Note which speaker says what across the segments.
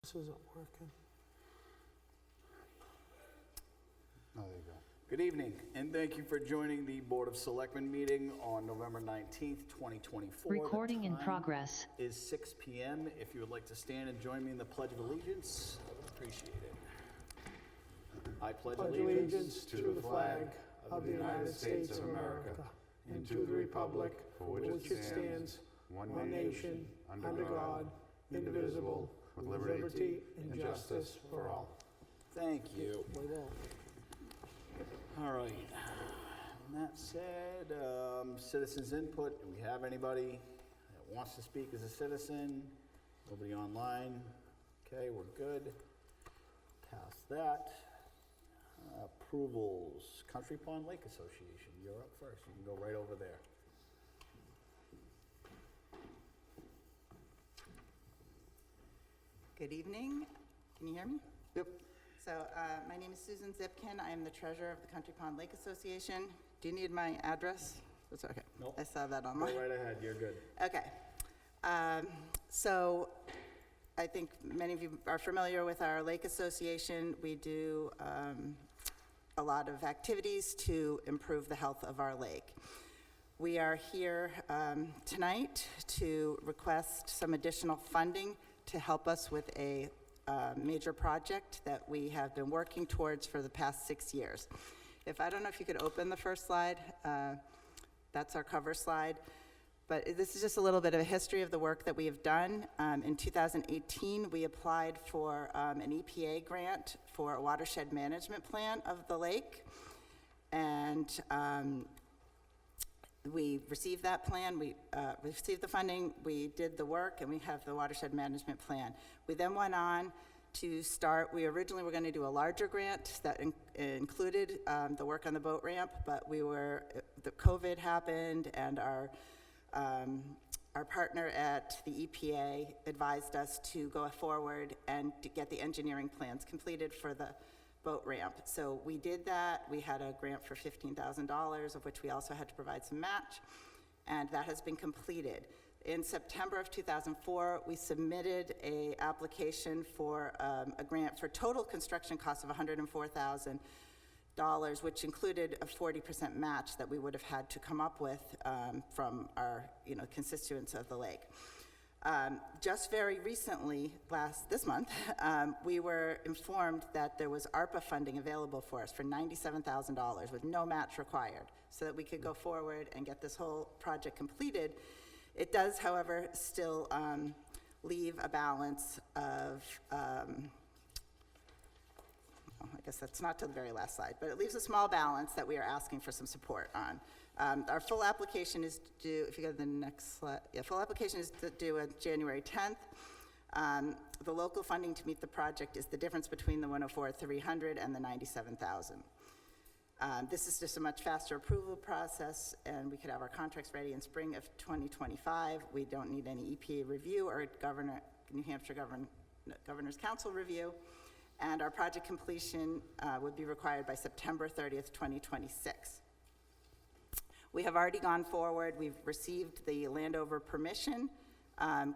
Speaker 1: This isn't working.
Speaker 2: Oh, there you go.
Speaker 3: Good evening, and thank you for joining the Board of Selectmen meeting on November 19th, 2024.
Speaker 4: Recording in
Speaker 3: The time
Speaker 4: progress.
Speaker 3: is 6 p.m. If you would like to stand and join me in the Pledge of Allegiance, I would appreciate it. I pledge
Speaker 1: Pledge allegiance to the flag of the United States of America and to the republic for which it stands, one nation, under God, indivisible, with liberty and justice for all.
Speaker 3: Thank you. All right. And that said, citizens input. Do we have anybody that wants to speak as a citizen? Nobody online? Okay, we're good. Past that. Approvals. Country Pond Lake Association. You're up first. You can go right over there.
Speaker 5: Good evening. Can you hear me?
Speaker 3: Yep.
Speaker 5: So my name is Susan Zipkin. I am the treasurer of the Country Pond Lake Association. Do you need my address? That's okay.
Speaker 3: Nope.
Speaker 5: I saw that
Speaker 3: Go
Speaker 5: online.
Speaker 3: right ahead. You're good.
Speaker 5: Okay. So I think many of you are familiar with our lake association. We do a lot of activities to improve the health of our lake. We are here tonight to request some additional funding to help us with a major project that we have been working towards for the past 6 years. I don't know if you could open the first slide. That's our cover slide. But this is just a little bit of a history of the work that we have done. In 2018, we applied for an EPA grant for a watershed management plan of the lake. And we received that plan, we received the funding, we did the work, and we have the watershed management plan. We then went on to start, we originally were gonna do a larger grant that included the work on the boat ramp, but the COVID happened, and our partner at the EPA advised us to go forward and to get the engineering plans completed for the boat ramp. So we did that. We had a grant for $15,000, of which we also had to provide some match, and that has been completed. In September of 2004, we submitted an application for a grant for total construction cost of $104,000, which included a 40% match that we would have had to come up with from our constituents of the lake. Just very recently, this month, we were informed that there was ARPA funding available for us for $97,000 with no match required, so that we could go forward and get this whole project completed. It does, however, still leave a balance of, I guess that's not to the very last slide, but it leaves a small balance that we are asking for some support on. Our full application is due, if you go to the next slide, full application is due on January 10th. The local funding to meet the project is the difference between the 104,300 and the 97,000. This is just a much faster approval process, and we could have our contracts ready in spring of 2025. We don't need any EPA review or New Hampshire Governor's Council review, and our project completion would be required by September 30th, 2026. We have already gone forward. We've received the landover permission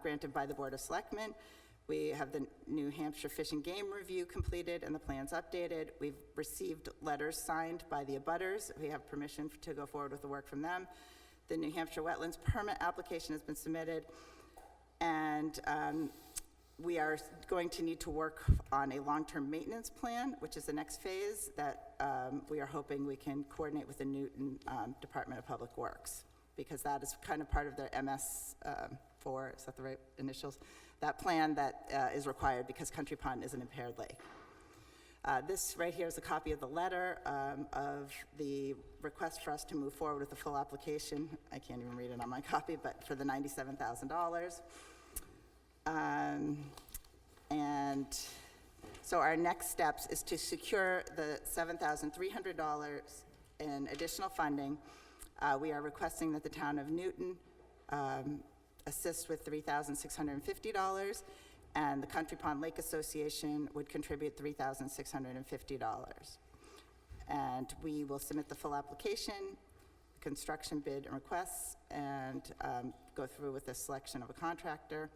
Speaker 5: granted by the Board of Selectmen. We have the New Hampshire Fish and Game Review completed and the plans updated. We've received letters signed by the abutters. We have permission to go forward with the work from them. The New Hampshire Wetlands Permit application has been submitted, and we are going to need to work on a long-term maintenance plan, which is the next phase that we are hoping we can coordinate with the Newton Department of Public Works, because that is kind of part of their MS4, is that the right initials? That plan that is required because Country Pond is an impaired lake. This right here is a copy of the letter of the request for us to move forward with the full application. I can't even read it on my copy, but for the $97,000. And so our next steps is to secure the $7,300 in additional funding. We are requesting that the town of Newton assist with $3,650, and the Country Pond Lake Association would contribute $3,650. And we will submit the full application, construction bid and requests, and go through with the selection of a contractor.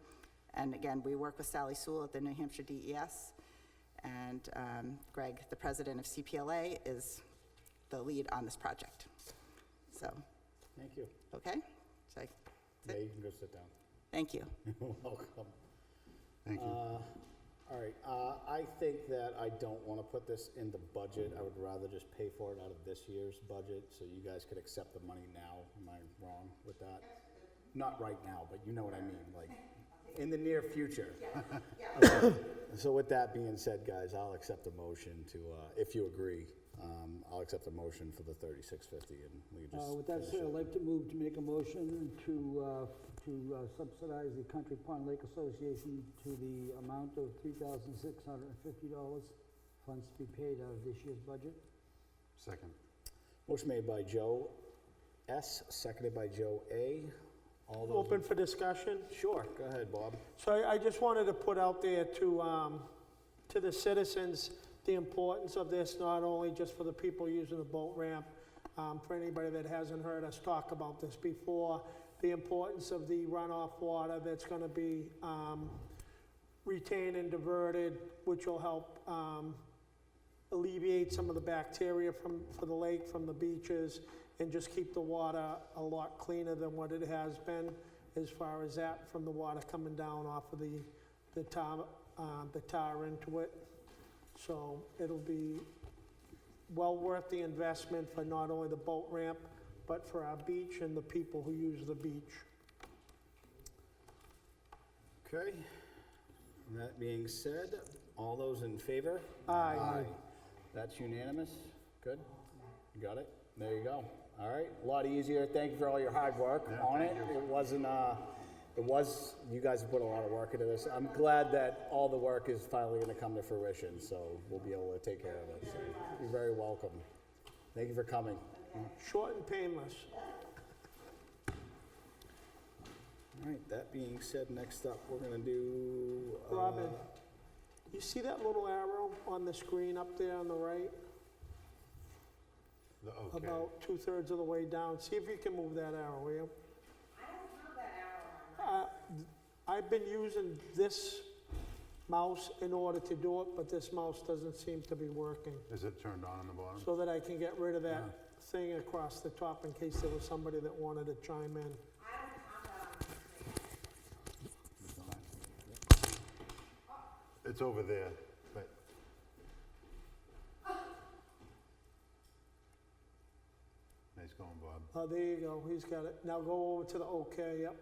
Speaker 5: And again, we work with Sally Sewell at the New Hampshire DES, and Greg, the president of CPLA, is the lead on this project. So,
Speaker 3: Thank you.
Speaker 5: okay? So,
Speaker 3: Yeah, you can go sit down.
Speaker 5: thank you.
Speaker 3: You're welcome.
Speaker 2: Thank you.
Speaker 3: All right, I think that I don't want to put this in the budget. I would rather just pay for it out of this year's budget, so you guys could accept the money now. Am I wrong with that? Not right now, but you know what I mean, like, in the near future. Okay. So with that being said, guys, I'll accept a motion to, if you agree, I'll accept a motion for the 3650, and we can just
Speaker 4: With that
Speaker 3: finish
Speaker 4: said,
Speaker 3: it.
Speaker 4: I'd like to move to make a motion to subsidize the Country Pond Lake Association to the amount of $3,650, funds to be paid out of this year's budget.
Speaker 2: Second.
Speaker 3: Motion made by Joe S., seconded by Joe A. All those.
Speaker 1: Open for discussion.
Speaker 3: Sure, go ahead, Bob.
Speaker 1: So I just wanted to put out there to the citizens, the importance of this, not only just for the people using the boat ramp, for anybody that hasn't heard us talk about this before, the importance of the runoff water that's gonna be retained and diverted, which will help alleviate some of the bacteria for the lake, from the beaches, and just keep the water a lot cleaner than what it has been, as far as that, from the water coming down off of the tar into it. So it'll be well worth the investment for not only the boat ramp, but for our beach and the people who use the beach.
Speaker 3: Okay. That being said, all those in favor?
Speaker 1: Aye.
Speaker 3: That's unanimous? Good? You got it? There you go. All right, a lot easier. Thank you for all your hard work on it. It wasn't, you guys have put a lot of work into this. I'm glad that all the work is finally gonna come to fruition, so we'll be able to take care of it. So you're very welcome. Thank you for coming.
Speaker 1: Short and painless.
Speaker 3: All right, that being said, next up, we're gonna do.
Speaker 1: Robin, you see that little arrow on the screen up there on the right?
Speaker 2: The okay.
Speaker 1: About 2/3 of the way down. See if you can move that arrow, will you? I don't have that arrow. I've been using this mouse in order to do it, but this mouse doesn't seem to be working.
Speaker 2: Is it turned on the bottom?
Speaker 1: So that I can get rid of that thing across the top in case there was somebody that wanted to chime in.
Speaker 2: It's over there, but. Nice going, Bob.
Speaker 1: Oh, there you go, he's got it. Now go over to the okay, yep.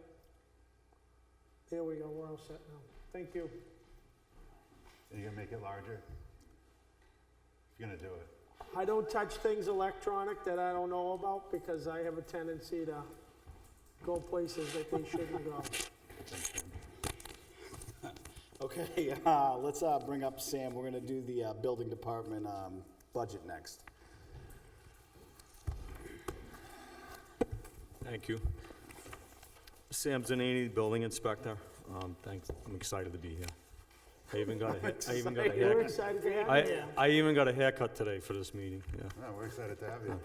Speaker 1: There we go, we're all set now. Thank you.
Speaker 2: Are you gonna make it larger? If you're gonna do it.
Speaker 1: I don't touch things electronic that I don't know about because I have a tendency to go places that they shouldn't go.
Speaker 3: Okay, let's bring up Sam. We're gonna do the building department budget next.
Speaker 6: Thank you. Sam Zanini, Building Inspector. Thanks, I'm excited to be here. I even got a
Speaker 1: We're
Speaker 6: haircut.
Speaker 1: excited to have you here.
Speaker 6: I even got a haircut today for this meeting, yeah.
Speaker 2: No, we're excited to have you.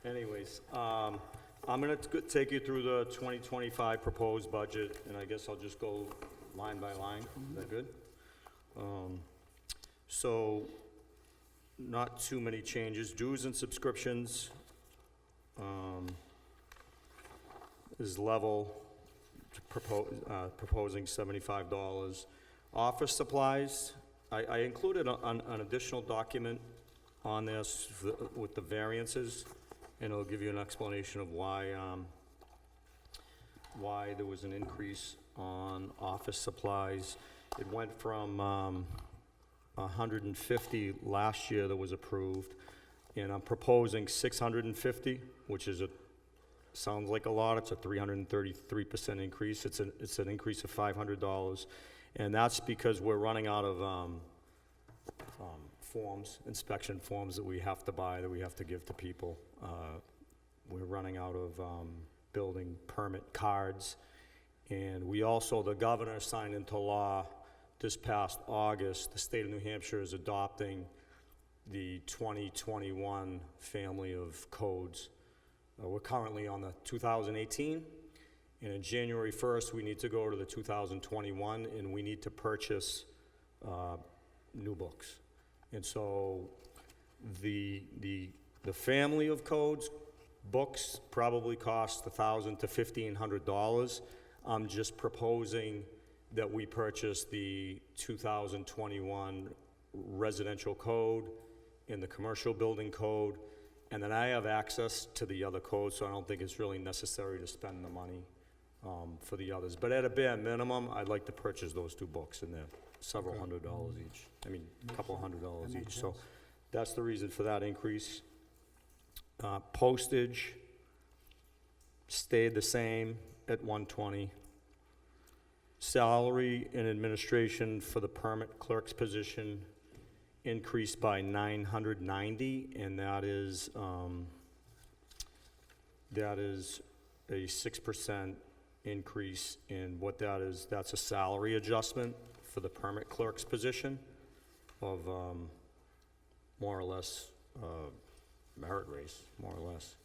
Speaker 6: Anyways, I'm gonna take you through the 2025 proposed budget, and I guess I'll just go line by line. Is that good? So, not too many changes. Dues and subscriptions is level, proposing $75. Office supplies, I included an additional document on this with the variances, and it'll give you an explanation of why there was an increase on office supplies. It went from 150 last year that was approved, and I'm proposing 650, which is sounds like a lot. It's a 333% increase. It's an increase of $500, and that's because we're running out of forms, inspection forms that we have to buy, that we have to give to people. We're running out of building permit cards. And we also, the governor signed into law this past August, the state of New Hampshire is adopting the 2021 family of codes. We're currently on the 2018, And in January 1st, we need to go to the 2021, and we need to purchase new books. And so the family of codes books probably cost $1,000 to $1,500. I'm just proposing that we purchase the 2021 residential code and the commercial building code, and then I have access to the other codes, so I don't think it's really necessary to spend the money for the others. But at a bare minimum, I'd like to purchase those two books, and they're several $100s each. I mean, a couple $100s each. So that's the reason for that increase. Postage stayed the same at $120. Salary and administration for the permit clerk's position increased by $990, and that is a 6% increase in what that is. That's a salary adjustment for the permit clerk's position of more or less merit raise, more or less.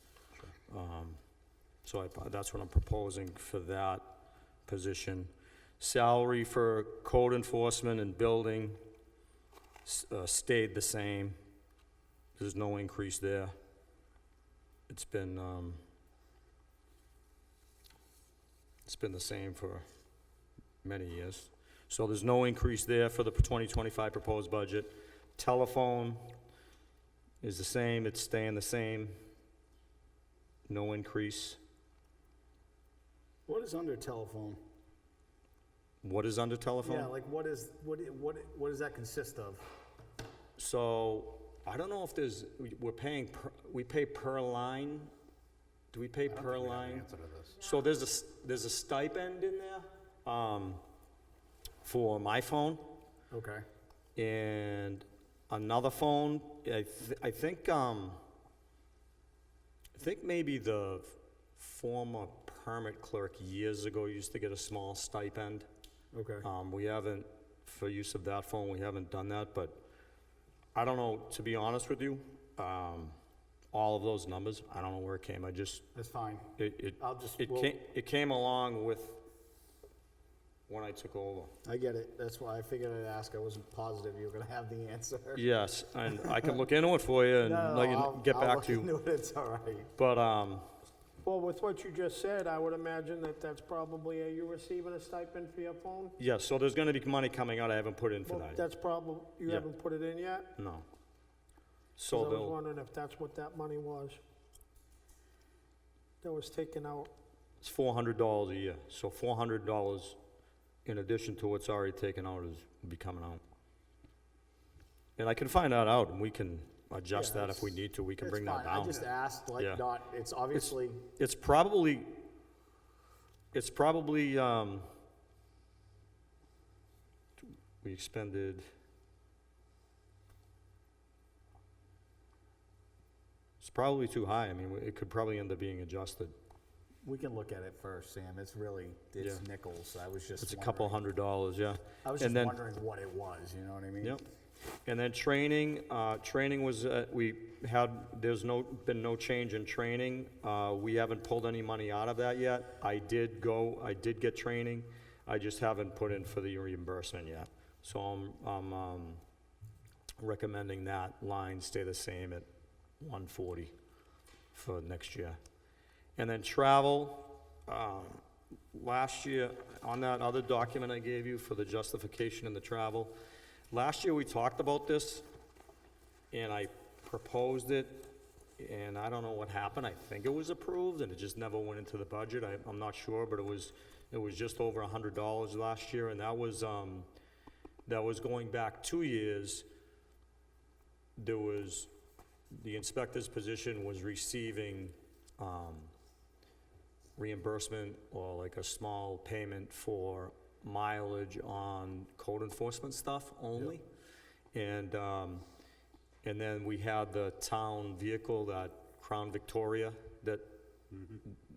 Speaker 6: So that's what I'm proposing for that position. Salary for code enforcement and building stayed the same. There's no increase there. It's been the same for many years. So there's no increase there for the 2025 proposed budget. Telephone is the same, it's staying the same. No increase.
Speaker 3: What is under telephone?
Speaker 6: What is under telephone?
Speaker 3: Yeah, like what does that consist of?
Speaker 6: So, I don't know if there's, we pay per line. Do we pay per line?
Speaker 2: Answer to this.
Speaker 6: So there's a stipend in there, for my phone,
Speaker 3: Okay.
Speaker 6: and another phone, I think maybe the former permit clerk years ago used to get a small stipend.
Speaker 3: Okay.
Speaker 6: We haven't, for use of that phone, we haven't done that, but I don't know, to be honest with you, all of those numbers, I don't know where it came,
Speaker 3: That's fine.
Speaker 6: it came along with when I took over.
Speaker 3: I get it. That's why I figured I'd ask. I wasn't positive you were gonna have the answer.
Speaker 6: Yes, and I can look into it for you and let you get back to
Speaker 3: I'll
Speaker 6: you.
Speaker 3: look into it. It's all right.
Speaker 6: But,
Speaker 1: Well, with what you just said, I would imagine that that's probably, are you receiving a stipend for your phone?
Speaker 6: yeah, so there's gonna be money coming out I haven't put in for
Speaker 1: Well,
Speaker 6: that.
Speaker 1: that's probably, you
Speaker 6: Yeah.
Speaker 1: haven't put it in yet?
Speaker 6: No.
Speaker 1: 'Cause
Speaker 6: So
Speaker 1: I was
Speaker 6: they'll,
Speaker 1: wondering if that's what that money was. That was taken out.
Speaker 6: it's $400 a year, so $400 in addition to what's already taken out will be coming out. And I can find that out, and we can adjust
Speaker 3: Yeah,
Speaker 6: that if we need to, we can
Speaker 3: It's
Speaker 6: bring that
Speaker 3: fine. I
Speaker 6: down.
Speaker 3: just asked, like,
Speaker 6: Yeah.
Speaker 3: it's obviously,
Speaker 6: It's probably, we expended, it's probably too high. I mean, it could probably end up being adjusted.
Speaker 3: we can look at it first, Sam. It's
Speaker 6: Yeah.
Speaker 3: nickels. I was just
Speaker 6: It's a couple $100, yeah.
Speaker 3: I was
Speaker 6: and
Speaker 3: just
Speaker 6: then-
Speaker 3: wondering what it was, you know what I mean?
Speaker 6: Yep. And then training was, there's been no change in training. We haven't pulled any money out of that yet. I did get training. I just haven't put in for the reimbursement yet. So I'm recommending that line stay the same at 140 for next year. And then travel, last year, on that other document I gave you for the justification and the travel, last year we talked about this, and I proposed it, and I don't know what happened. I think it was approved, and it just never went into the budget. I'm not sure, but it was just over $100 last year, and that was going back 2 years. The inspector's position was receiving reimbursement or like a small payment for mileage on code enforcement stuff only. And then we had the town vehicle, that Crown Victoria, that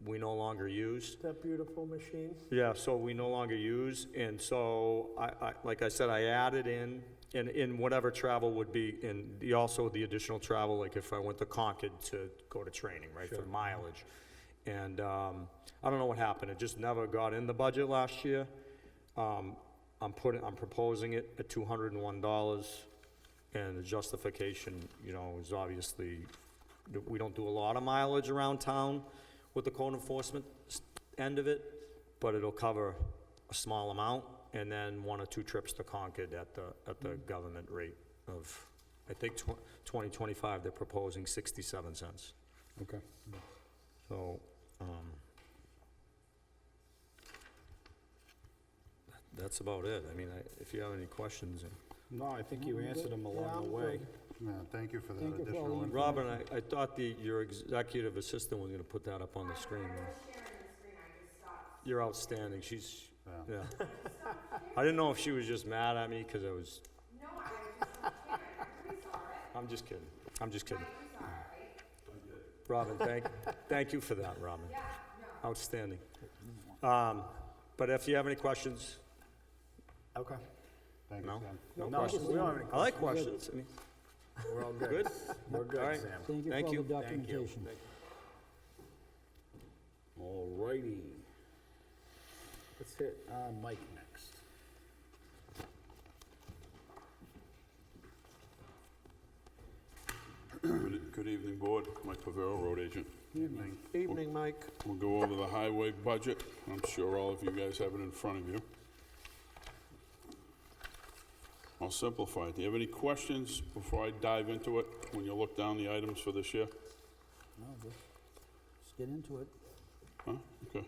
Speaker 6: we no longer use.
Speaker 1: That beautiful machine.
Speaker 6: Yeah, so we no longer use, and so like I said, I added in whatever travel would be, and also the additional travel, like if I went to Concord to go to training, right, for mileage. And I don't know what happened, it just never got in the budget last year. I'm proposing it at $201, and the justification, you know, is obviously, that we don't do a lot of mileage around town with the code enforcement end of it, but it'll cover a small amount, and then 1 or 2 trips to Concord at the government rate of, I think 2025, they're proposing 67 cents.
Speaker 2: Okay.
Speaker 6: So, that's about it. I mean, if you have any questions.
Speaker 3: No, I think you answered them
Speaker 1: Yeah,
Speaker 3: along the
Speaker 1: I'm
Speaker 3: way.
Speaker 1: good.
Speaker 2: Yeah, thank you for that
Speaker 4: Thank you for all
Speaker 2: additional
Speaker 4: the
Speaker 2: info.
Speaker 6: Robin, I thought your executive assistant was gonna put that up on the screen. You're outstanding. She's,
Speaker 2: Yeah.
Speaker 6: yeah. I didn't know if she was just mad at me because I was. No, I was just I'm just kidding. I'm just kidding. Robin, thank you for that, Robin. Outstanding. But if you have any questions,
Speaker 3: Okay.
Speaker 2: Thank you,
Speaker 6: No?
Speaker 2: Sam.
Speaker 6: no
Speaker 3: No,
Speaker 6: questions?
Speaker 3: we don't have any
Speaker 6: I like questions. I mean,
Speaker 3: We're all good.
Speaker 6: good?
Speaker 3: We're
Speaker 6: All
Speaker 3: good,
Speaker 6: right.
Speaker 3: Sam.
Speaker 4: Thank you
Speaker 6: Thank
Speaker 4: for all
Speaker 6: you.
Speaker 4: the
Speaker 3: Thank you.
Speaker 4: documentation.
Speaker 3: All righty. Let's hit Mike next.
Speaker 7: Good evening, Board. Mike Pavero, Road Agent.
Speaker 2: Evening.
Speaker 1: Evening, Mike.
Speaker 7: We'll go over the highway budget. I'm sure all of you guys have it in front of you. I'll simplify it. Do you have any questions before I dive into it, when you look down the items for this year?
Speaker 4: No, just get into it.
Speaker 7: Huh? Okay.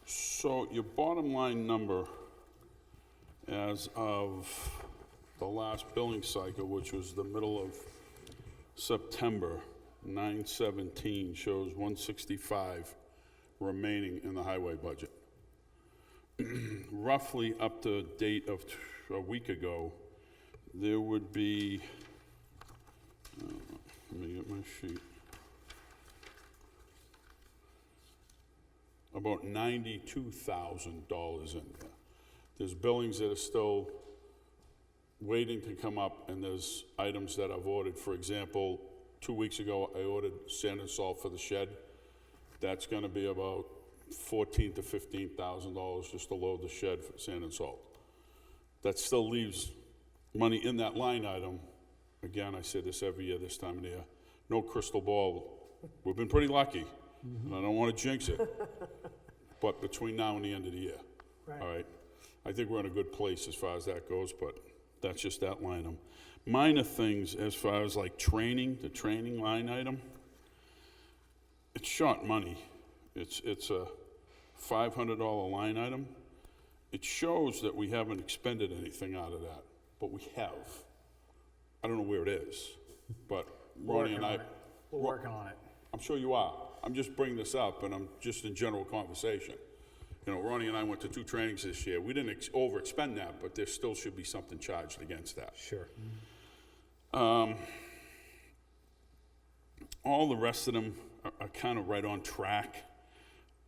Speaker 7: So your bottom line number as of the last billing cycle, which was the middle of September, 9/17, shows 165 remaining in the highway budget. Roughly up to date of a week ago, there would be, let me get my sheet. About $92,000 in there. There's billings that are still waiting to come up, and there's items that I've ordered. For example, 2 weeks ago, I ordered sand and salt for the shed. That's gonna be about $14,000 to $15,000 just to load the shed for sand and salt. That still leaves money in that line item. Again, I say this every year this time of the year. No crystal ball. We've been pretty lucky, and I don't wanna jinx it. But between now and the end of the year, all right? I think we're in a good place as far as that goes, but that's just that line item. Minor things as far as like training, the training line item, it's short money. It's a $500 line item. It shows that we haven't expended anything out of that, but we have. I don't know where it is, but Ronnie and I.
Speaker 3: We're working on it.
Speaker 7: I'm sure you are. I'm just bringing this up, and I'm just in general conversation. You know, Ronnie and I went to 2 trainings this year. We didn't overexpend that, but there still should be something charged against that.
Speaker 3: Sure.
Speaker 7: All the rest of them are kind of right on track.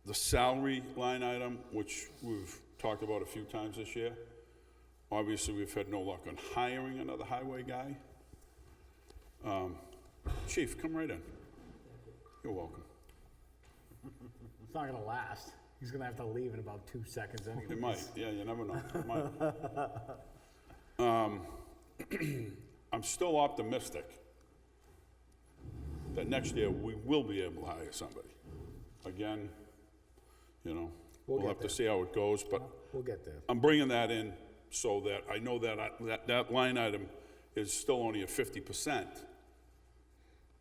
Speaker 7: The salary line item, which we've talked about a few times this year, obviously we've had no luck on hiring another highway guy. Chief, come right in. You're welcome.
Speaker 3: It's not gonna last. He's gonna have to leave in about 2 seconds anyway.
Speaker 7: It might, yeah, you never know. It might. I'm still optimistic that next year we will be able to hire somebody. Again, you know, we'll
Speaker 3: get
Speaker 7: have to
Speaker 3: there.
Speaker 7: see how it goes, but
Speaker 3: We'll get there.
Speaker 7: I'm bringing that in so that I know that that line item is still only at 50%.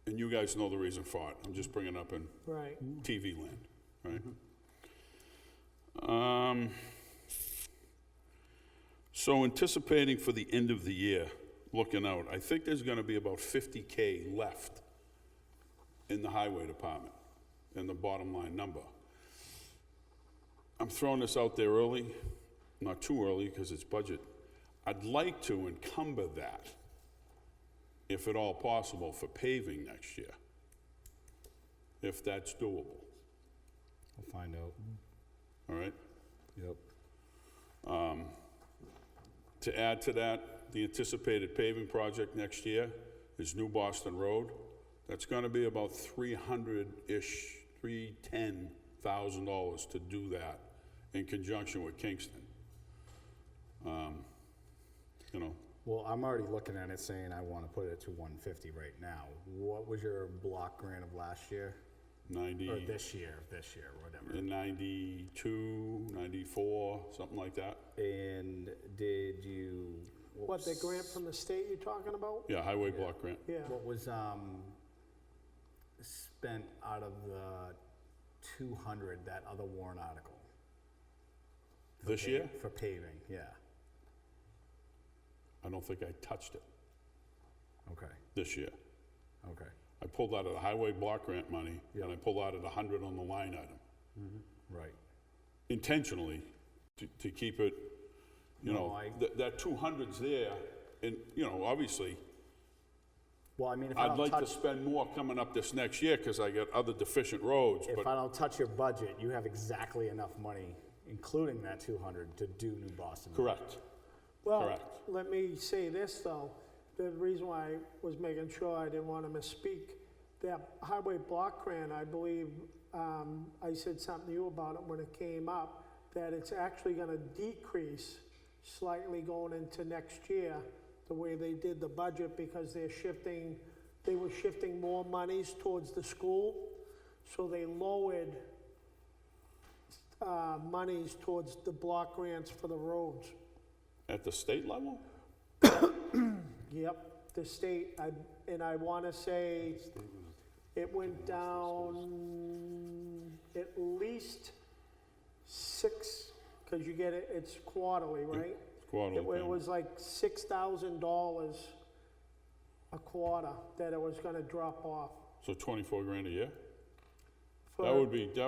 Speaker 7: And you guys know the reason for it. I'm just bringing it up in
Speaker 1: Right.
Speaker 7: TV land, right? So anticipating for the end of the year, looking out, I think there's gonna be about 50K left in the highway department, in the bottom line number. I'm throwing this out there early, not too early because it's budget. I'd like to encumber that, if at all possible, for paving next year, if that's doable,
Speaker 3: We'll find out.
Speaker 7: all right?
Speaker 3: Yep.
Speaker 7: To add to that, the anticipated paving project next year is New Boston Road. That's gonna be about $300-ish, $310,000 to do that in conjunction with Kingston. You know,
Speaker 3: Well, I'm already looking at it saying I want to put it to 150 right now. What was your block grant of last year?
Speaker 7: 90,
Speaker 3: Or this year, whatever.
Speaker 7: in 92, 94, something like that.
Speaker 3: And did you?
Speaker 1: What, the grant from the state you're talking about?
Speaker 7: Yeah, highway block grant.
Speaker 1: Yeah.
Speaker 3: What was spent out of the 200, that other warrant article? For
Speaker 7: This year?
Speaker 3: For paving, yeah.
Speaker 7: I don't think I touched it
Speaker 3: Okay,
Speaker 7: this year.
Speaker 3: okay,
Speaker 7: I pulled out of the highway block grant money, and I pulled out of the 100 on the line item,
Speaker 3: right.
Speaker 7: intentionally, to keep it, you
Speaker 3: No,
Speaker 7: know, that 200's there, and, you know, obviously,
Speaker 3: Well, I mean, if I
Speaker 7: I'd
Speaker 3: don't
Speaker 7: like to
Speaker 3: touch,
Speaker 7: spend more coming up this next year, because I got other deficient roads,
Speaker 3: if
Speaker 7: but
Speaker 3: I don't touch your budget, you have exactly enough money, including that 200, to do New Boston.
Speaker 7: correct.
Speaker 1: Well,
Speaker 7: Correct.
Speaker 1: let me say this, though. The reason why I was making sure I didn't want to misspeak, that highway block grant, I believe, I said something to you about it when it came up, that it's actually going to decrease slightly going into next year, the way they did the budget, because they were shifting more monies towards the school. So they lowered monies towards the block grants for the roads.
Speaker 7: At the state level?
Speaker 1: Yep, the state, I want to say it went down at least 6, because you get it, it's quarterly, right?
Speaker 7: Quarterly
Speaker 1: It
Speaker 7: payment.
Speaker 1: was like $6,000 a quarter that it was going to drop off.
Speaker 7: So 24 grand a year?
Speaker 1: For-
Speaker 7: That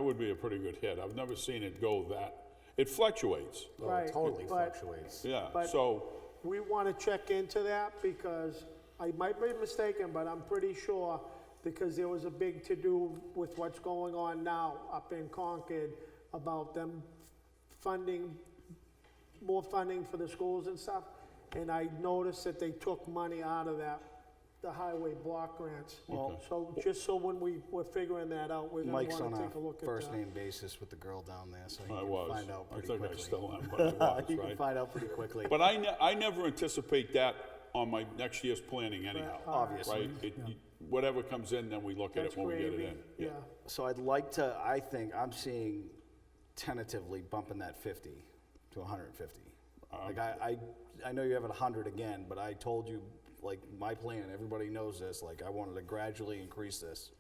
Speaker 7: would be a pretty good hit. I've never seen it go that, it fluctuates,
Speaker 3: Well,
Speaker 1: Right,
Speaker 3: it totally
Speaker 1: but-
Speaker 3: fluctuates.
Speaker 7: yeah,
Speaker 1: But-
Speaker 7: so,
Speaker 1: We want to check into that, because I might be mistaken, but I'm pretty sure, because there was a big to-do with what's going on now up in Concord about them funding, more funding for the schools and stuff. And I noticed that they took money out of that, the highway block grants.
Speaker 3: Well-
Speaker 1: So just so when we're figuring that out, we're gonna
Speaker 3: Mike's on
Speaker 1: wanna
Speaker 3: a
Speaker 1: take a look at that.
Speaker 3: first name basis with the girl down there, so he
Speaker 7: I
Speaker 3: can
Speaker 7: was.
Speaker 3: find out
Speaker 7: I
Speaker 3: pretty
Speaker 7: think I
Speaker 3: quickly.
Speaker 7: still am, but I was,
Speaker 3: You can
Speaker 7: right?
Speaker 3: find out pretty quickly.
Speaker 7: But I never anticipate that on my next year's planning anyhow,
Speaker 3: Obviously.
Speaker 7: right? Whatever comes in, then we look at
Speaker 1: That's
Speaker 7: it when we get it
Speaker 1: gravy,
Speaker 7: in.
Speaker 1: yeah.
Speaker 3: So I'd like to, I think, I'm seeing tentatively bumping that 50 to 150. Like, I know you have it 100 again, but I told you, like, my plan, everybody knows this, like, I wanted to gradually increase this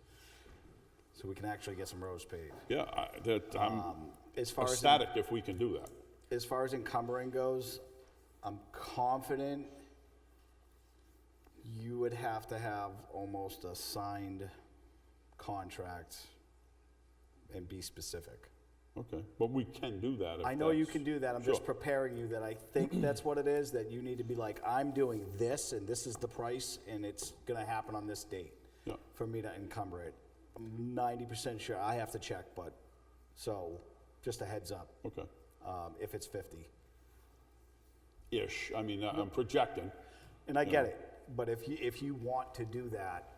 Speaker 3: so we can actually get some roads paved.
Speaker 7: Yeah, I'm
Speaker 3: As far as,
Speaker 7: ecstatic if we can do that.
Speaker 3: as far as encumbering goes, I'm confident you would have to have almost a signed contract and be specific.
Speaker 7: Okay, but we can do that if
Speaker 3: I know you
Speaker 7: that's-
Speaker 3: can do that, I'm just
Speaker 7: Sure.
Speaker 3: preparing you that I think that's what it is, that you need to be like, I'm doing this, and this is the price, and it's gonna happen on this date.
Speaker 7: Yeah.
Speaker 3: For me to encumber it. I'm 90% sure, I have to check, but, so, just a heads up,
Speaker 7: Okay,
Speaker 3: if it's 50.
Speaker 7: ish, I mean, I'm projecting.
Speaker 3: And I get it, but if you want to do that,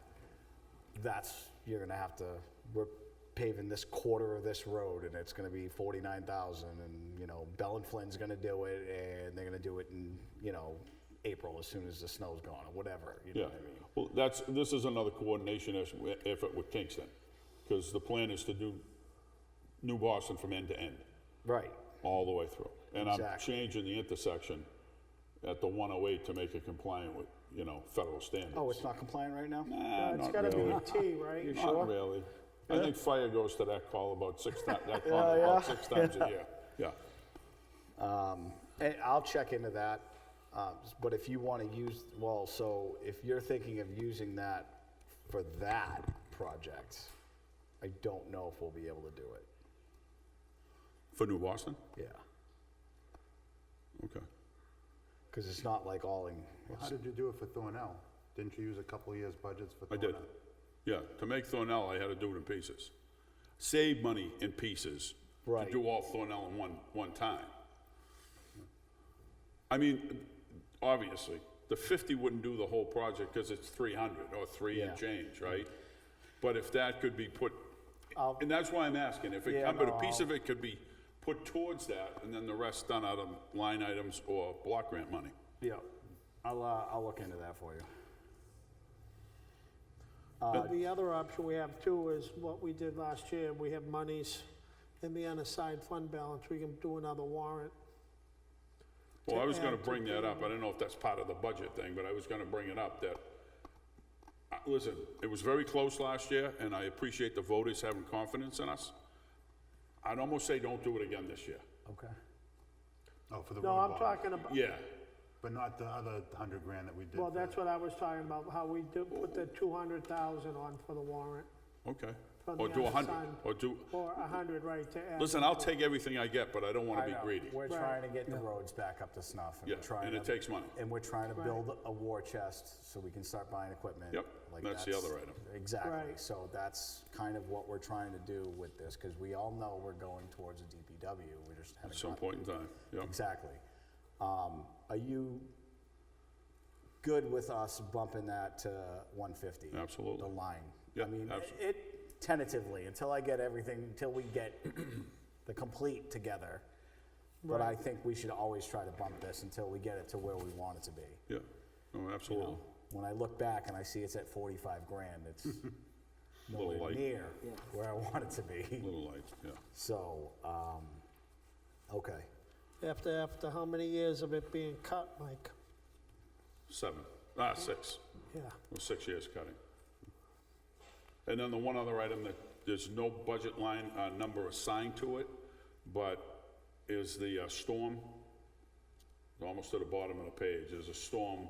Speaker 3: you're gonna have to, we're paving this quarter of this road, and it's gonna be 49,000, and, you know, Bell and Flynn's gonna do it, and they're gonna do it in, you know, April, as soon as the snow's gone, or whatever, you know
Speaker 7: Yeah,
Speaker 3: what I mean?
Speaker 7: well, this is another coordination effort with Kingston, because the plan is to do New Boston from end to end,
Speaker 3: Right,
Speaker 7: all the way through. And I'm
Speaker 3: Exactly.
Speaker 7: changing the intersection at the 108 to make it compliant with, you know, federal standards.
Speaker 3: oh, it's not compliant right now?
Speaker 7: Nah,
Speaker 1: It's
Speaker 7: not
Speaker 1: gotta be
Speaker 7: really.
Speaker 1: a T, right?
Speaker 3: You
Speaker 7: Not
Speaker 3: sure?
Speaker 7: really. I think fire goes to that call about 6 times, that corner about 6 times a year, yeah.
Speaker 3: And I'll check into that, but if you wanna use, well, so if you're thinking of using that for that project, I don't know if we'll be able to do it,
Speaker 7: For New Boston?
Speaker 3: yeah.
Speaker 7: Okay.
Speaker 3: Cause it's not like all in,
Speaker 2: Well, how did you do it for Thornell? Didn't you use a couple of years' budgets for
Speaker 7: I
Speaker 2: Thornell?
Speaker 7: did. Yeah, to make Thornell, I had to do it in pieces. Save money in pieces
Speaker 3: Right.
Speaker 7: to do all Thornell in one time. I mean, obviously, the 50 wouldn't do the whole project because it's 300 or 3 and
Speaker 3: Yeah.
Speaker 7: change, right? But if that could be put,
Speaker 3: I'll-
Speaker 7: and that's why I'm asking, if it,
Speaker 3: Yeah,
Speaker 7: but
Speaker 3: no,
Speaker 7: a piece of it could be put towards that, and then the rest done out of line items or block grant money.
Speaker 3: Yeah, I'll look into that for you.
Speaker 1: The other option we have too is what we did last year, we have monies in the unassigned fund balance, we can do another warrant.
Speaker 7: Well, I was gonna
Speaker 1: add to
Speaker 7: bring that up, I don't know if that's part of the budget thing, but I was gonna bring it up, that, listen, it was very close last year, and I appreciate the voters having confidence in us. I'd almost say don't do it again this year.
Speaker 3: Okay.
Speaker 2: Oh, for the
Speaker 1: No,
Speaker 2: road
Speaker 1: I'm
Speaker 2: bond,
Speaker 1: talking about,
Speaker 7: Yeah,
Speaker 2: but not the other 100 grand that we did.
Speaker 1: well,
Speaker 2: for
Speaker 1: that's
Speaker 2: the-
Speaker 1: what I was talking about, how we do, put the 200,000 on for the warrant,
Speaker 7: okay.
Speaker 1: From
Speaker 7: Or
Speaker 1: the
Speaker 7: do 100,
Speaker 1: unassigned.
Speaker 7: or do,
Speaker 1: or 100, right, to add.
Speaker 7: listen, I'll take everything I get, but I don't wanna
Speaker 3: I
Speaker 7: be
Speaker 3: know.
Speaker 7: greedy.
Speaker 3: We're
Speaker 1: Right.
Speaker 3: trying to get the roads back up to snuff. And
Speaker 7: Yeah,
Speaker 3: we're trying
Speaker 7: and it
Speaker 3: to-
Speaker 7: takes money.
Speaker 3: And we're trying to
Speaker 1: Right.
Speaker 3: build a war chest so we can start buying equipment.
Speaker 7: Yep, that's the other item.
Speaker 3: Exactly.
Speaker 1: Right.
Speaker 3: So that's kind of what we're trying to do with this, because we all know we're going towards a DPW. We just haven't
Speaker 7: At some
Speaker 3: got-
Speaker 7: point in time, yeah.
Speaker 3: Exactly. Are you good with us bumping that to 150?
Speaker 7: Absolutely.
Speaker 3: The line?
Speaker 7: Yeah,
Speaker 3: I mean,
Speaker 7: absolutely.
Speaker 3: it tentatively, until I get everything, until we get the complete together. But I think we should always try to bump this until we get it to where we want it to be.
Speaker 7: Yeah, no,
Speaker 3: You
Speaker 7: absolutely.
Speaker 3: know, when I look back and I see it's at 45 grand, it's
Speaker 7: Little
Speaker 3: nowhere
Speaker 7: light.
Speaker 3: near where I want it to be.
Speaker 7: Little light, yeah.
Speaker 3: So, okay.
Speaker 1: After how many years of it being cut, Mike?
Speaker 7: 6.
Speaker 1: Yeah,
Speaker 7: It was 6 years cutting. And then the one other item that there's no budget line, number assigned to it, but is the storm. Almost at the bottom of the page, there's a storm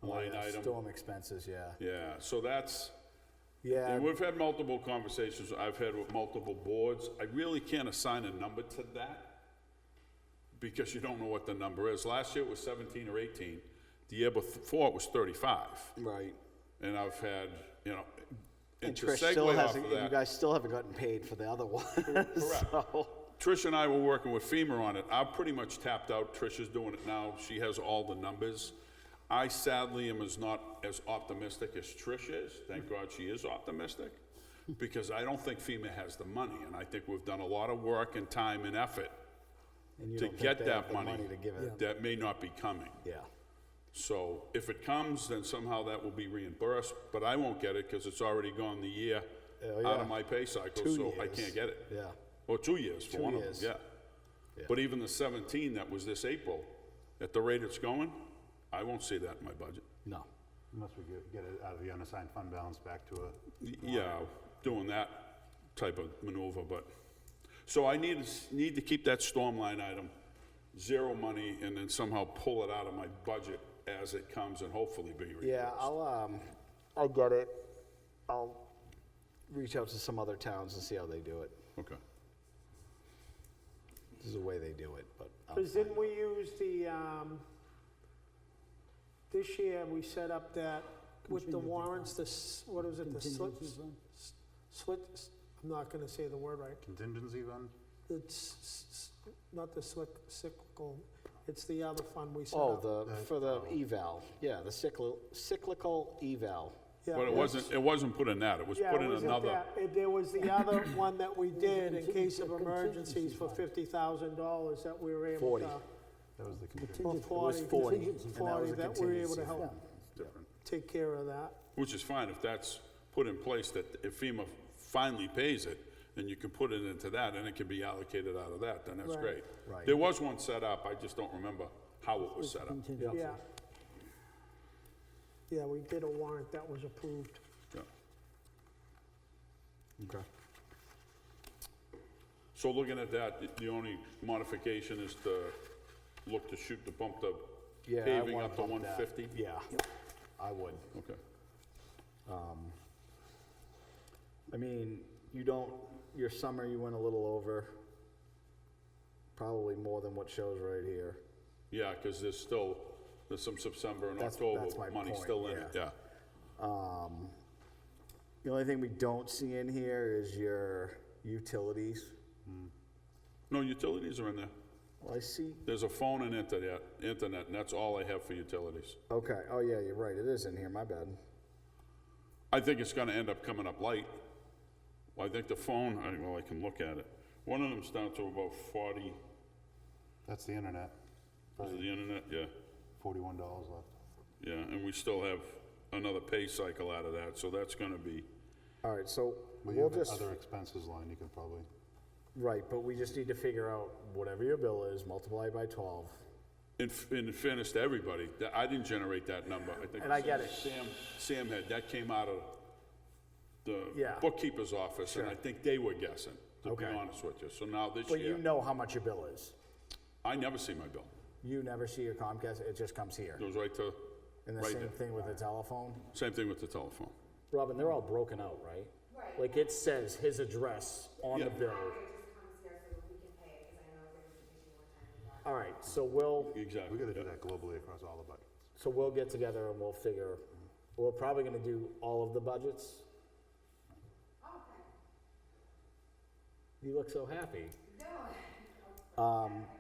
Speaker 7: line
Speaker 3: Yeah,
Speaker 7: item.
Speaker 3: Storm expenses, yeah.
Speaker 7: Yeah, so that's,
Speaker 3: Yeah,
Speaker 7: and we've had multiple conversations, I've had with multiple boards. I really can't assign a number to that because you don't know what the number is. Last year it was 17 or 18. The year before it was 35.
Speaker 3: right.
Speaker 7: And I've had, you know, and
Speaker 3: And
Speaker 7: to
Speaker 3: Trish still
Speaker 7: segue off
Speaker 3: hasn't,
Speaker 7: of
Speaker 3: and you
Speaker 7: that,
Speaker 3: guys still haven't gotten paid for the other one.
Speaker 7: Correct.
Speaker 3: So,
Speaker 7: Trish and I were working with FEMA on it. I've pretty much tapped out. Trish is doing it now. She has all the numbers. I sadly am not as optimistic as Trish is. Thank God she is optimistic, because I don't think FEMA has the money, and I think we've done a lot of work and time and effort
Speaker 3: and you
Speaker 7: to
Speaker 3: don't think
Speaker 7: get
Speaker 3: they have
Speaker 7: that
Speaker 3: the
Speaker 7: money
Speaker 3: to give it.
Speaker 7: that may not be coming.
Speaker 3: Yeah.
Speaker 7: So if it comes, then somehow that will be reimbursed, but I won't get it because it's already gone the year
Speaker 3: Oh,
Speaker 7: out
Speaker 3: yeah.
Speaker 7: of my pay cycle,
Speaker 3: 2
Speaker 7: so I
Speaker 3: years.
Speaker 7: can't get it.
Speaker 3: Yeah.
Speaker 7: Or 2 years for
Speaker 3: 2
Speaker 7: one
Speaker 3: years.
Speaker 7: of them,
Speaker 3: Yeah.
Speaker 7: But even the 17 that was this April, at the rate it's going, I won't see that in my budget.
Speaker 3: No.
Speaker 2: Unless we get it out of the unassigned fund balance back to a,
Speaker 7: Yeah, doing that type of maneuver, but, so I need to keep that storm line item, zero money, and then somehow pull it out of my budget as it comes and hopefully be reimbursed.
Speaker 3: Yeah, I'll get it. I'll reach out to some other towns and see how they do it.
Speaker 7: Okay.
Speaker 3: This is the way they do it, but. I'll
Speaker 1: because
Speaker 3: find
Speaker 1: didn't we use the, this year, we set up that, with the
Speaker 4: Contingency
Speaker 1: warrants, what was it, the slit,
Speaker 4: Contingency fund?
Speaker 1: slit, I'm not gonna say the word right.
Speaker 2: contingency fund?
Speaker 1: It's not the cyclical, it's the other fund we set
Speaker 3: Oh,
Speaker 1: up.
Speaker 3: for the eval, yeah, the cyclical eval.
Speaker 1: Yeah,
Speaker 7: But it wasn't put in that, it was
Speaker 1: yeah,
Speaker 7: put
Speaker 1: it
Speaker 7: in
Speaker 1: was
Speaker 7: another.
Speaker 1: there was the other one that we did in case of emergencies for $50,000 that we were able
Speaker 3: 40.
Speaker 1: to.
Speaker 2: That was the contingency.
Speaker 1: Or
Speaker 3: It was
Speaker 1: 40,
Speaker 3: 40,
Speaker 1: contingency,
Speaker 3: and that
Speaker 1: 40,
Speaker 3: was a
Speaker 1: that we were able to
Speaker 3: contingency
Speaker 1: help
Speaker 3: fund.
Speaker 7: Different.
Speaker 1: take care of that.
Speaker 7: Which is fine, if that's put in place, that if FEMA finally pays it, then you can put it into that, and it can be allocated out of that, then that's
Speaker 1: Right.
Speaker 7: great.
Speaker 3: Right.
Speaker 7: There was one set up, I just don't remember how it was set up.
Speaker 4: Contingency.
Speaker 1: Yeah. Yeah, we did a warrant that was approved.
Speaker 7: Yeah.
Speaker 3: Okay.
Speaker 7: So looking at that, the only modification is to look to shoot to bump the
Speaker 3: Yeah, I
Speaker 7: paving
Speaker 3: wanna
Speaker 7: up to
Speaker 3: bump that.
Speaker 7: 150?
Speaker 3: Yeah, I would.
Speaker 7: Okay.
Speaker 3: I mean, your summer, you went a little over, probably more than what shows right here.
Speaker 7: Yeah, because there's some September and
Speaker 3: That's
Speaker 7: October
Speaker 3: my
Speaker 7: money
Speaker 3: point,
Speaker 7: still in it,
Speaker 3: yeah.
Speaker 7: yeah.
Speaker 3: The only thing we don't see in here is your utilities.
Speaker 7: No, utilities are in there.
Speaker 3: Well, I see,
Speaker 7: There's a phone and internet, and that's all I have for utilities.
Speaker 3: okay, oh yeah, you're right, it is in here, my bad.
Speaker 7: I think it's gonna end up coming up light. Well, I think the phone, I can look at it. One of them's down to about 40,
Speaker 2: That's the internet.
Speaker 7: is it the internet? Yeah,
Speaker 2: $41 left.
Speaker 7: yeah, and we still have another pay cycle out of that, so that's gonna be,
Speaker 3: All right, so
Speaker 2: But you
Speaker 3: we'll
Speaker 2: have
Speaker 3: just,
Speaker 2: other expenses line, you can probably,
Speaker 3: right, but we just need to figure out whatever your bill is, multiply by 12.
Speaker 7: in fairness to everybody, I didn't generate that number. I think
Speaker 3: And I get it.
Speaker 7: Sam had, that came out of the
Speaker 3: Yeah.
Speaker 7: bookkeeper's office, and
Speaker 3: Sure.
Speaker 7: I think they were guessing, to be
Speaker 3: Okay.
Speaker 7: honest with you. So now this
Speaker 3: But you
Speaker 7: year,
Speaker 3: know how much your bill is.
Speaker 7: I never see my bill.
Speaker 3: You never see your Comcast, it just comes here.
Speaker 7: It goes right to,
Speaker 3: And the
Speaker 7: right
Speaker 3: same
Speaker 7: there.
Speaker 3: thing with the telephone?
Speaker 7: Same thing with the telephone.
Speaker 3: Robin, they're all broken out, right? Right. Like it says his address on the
Speaker 7: Yeah.
Speaker 3: bill. All right, so we'll
Speaker 7: Exactly.
Speaker 2: we gotta do that globally across all the budgets.
Speaker 3: get together and we'll figure, we're probably gonna do all of the budgets. You look so happy.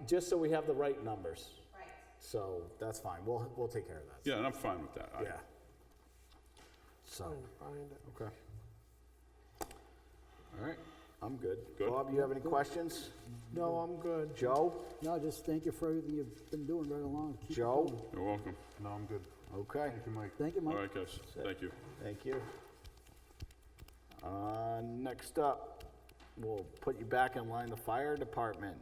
Speaker 3: Just so we have the right numbers. Right. So that's fine, we'll take care of that.
Speaker 7: Yeah, and I'm fine with that.
Speaker 3: Yeah. So,
Speaker 1: Find it.
Speaker 3: okay. All right, I'm good.
Speaker 7: Good.
Speaker 3: Bob, you have any questions?
Speaker 1: No, I'm good.
Speaker 3: Joe?
Speaker 4: No, just thank you for everything you've been doing right along. Keep it
Speaker 3: Joe?
Speaker 4: going.
Speaker 7: You're welcome.
Speaker 2: No, I'm good.
Speaker 3: Okay,
Speaker 2: Thank you, Mike.
Speaker 4: Thank you,
Speaker 7: All
Speaker 4: Mike.
Speaker 7: right, guys, thank you.
Speaker 3: thank you. Next up, we'll put you back in line, the fire department.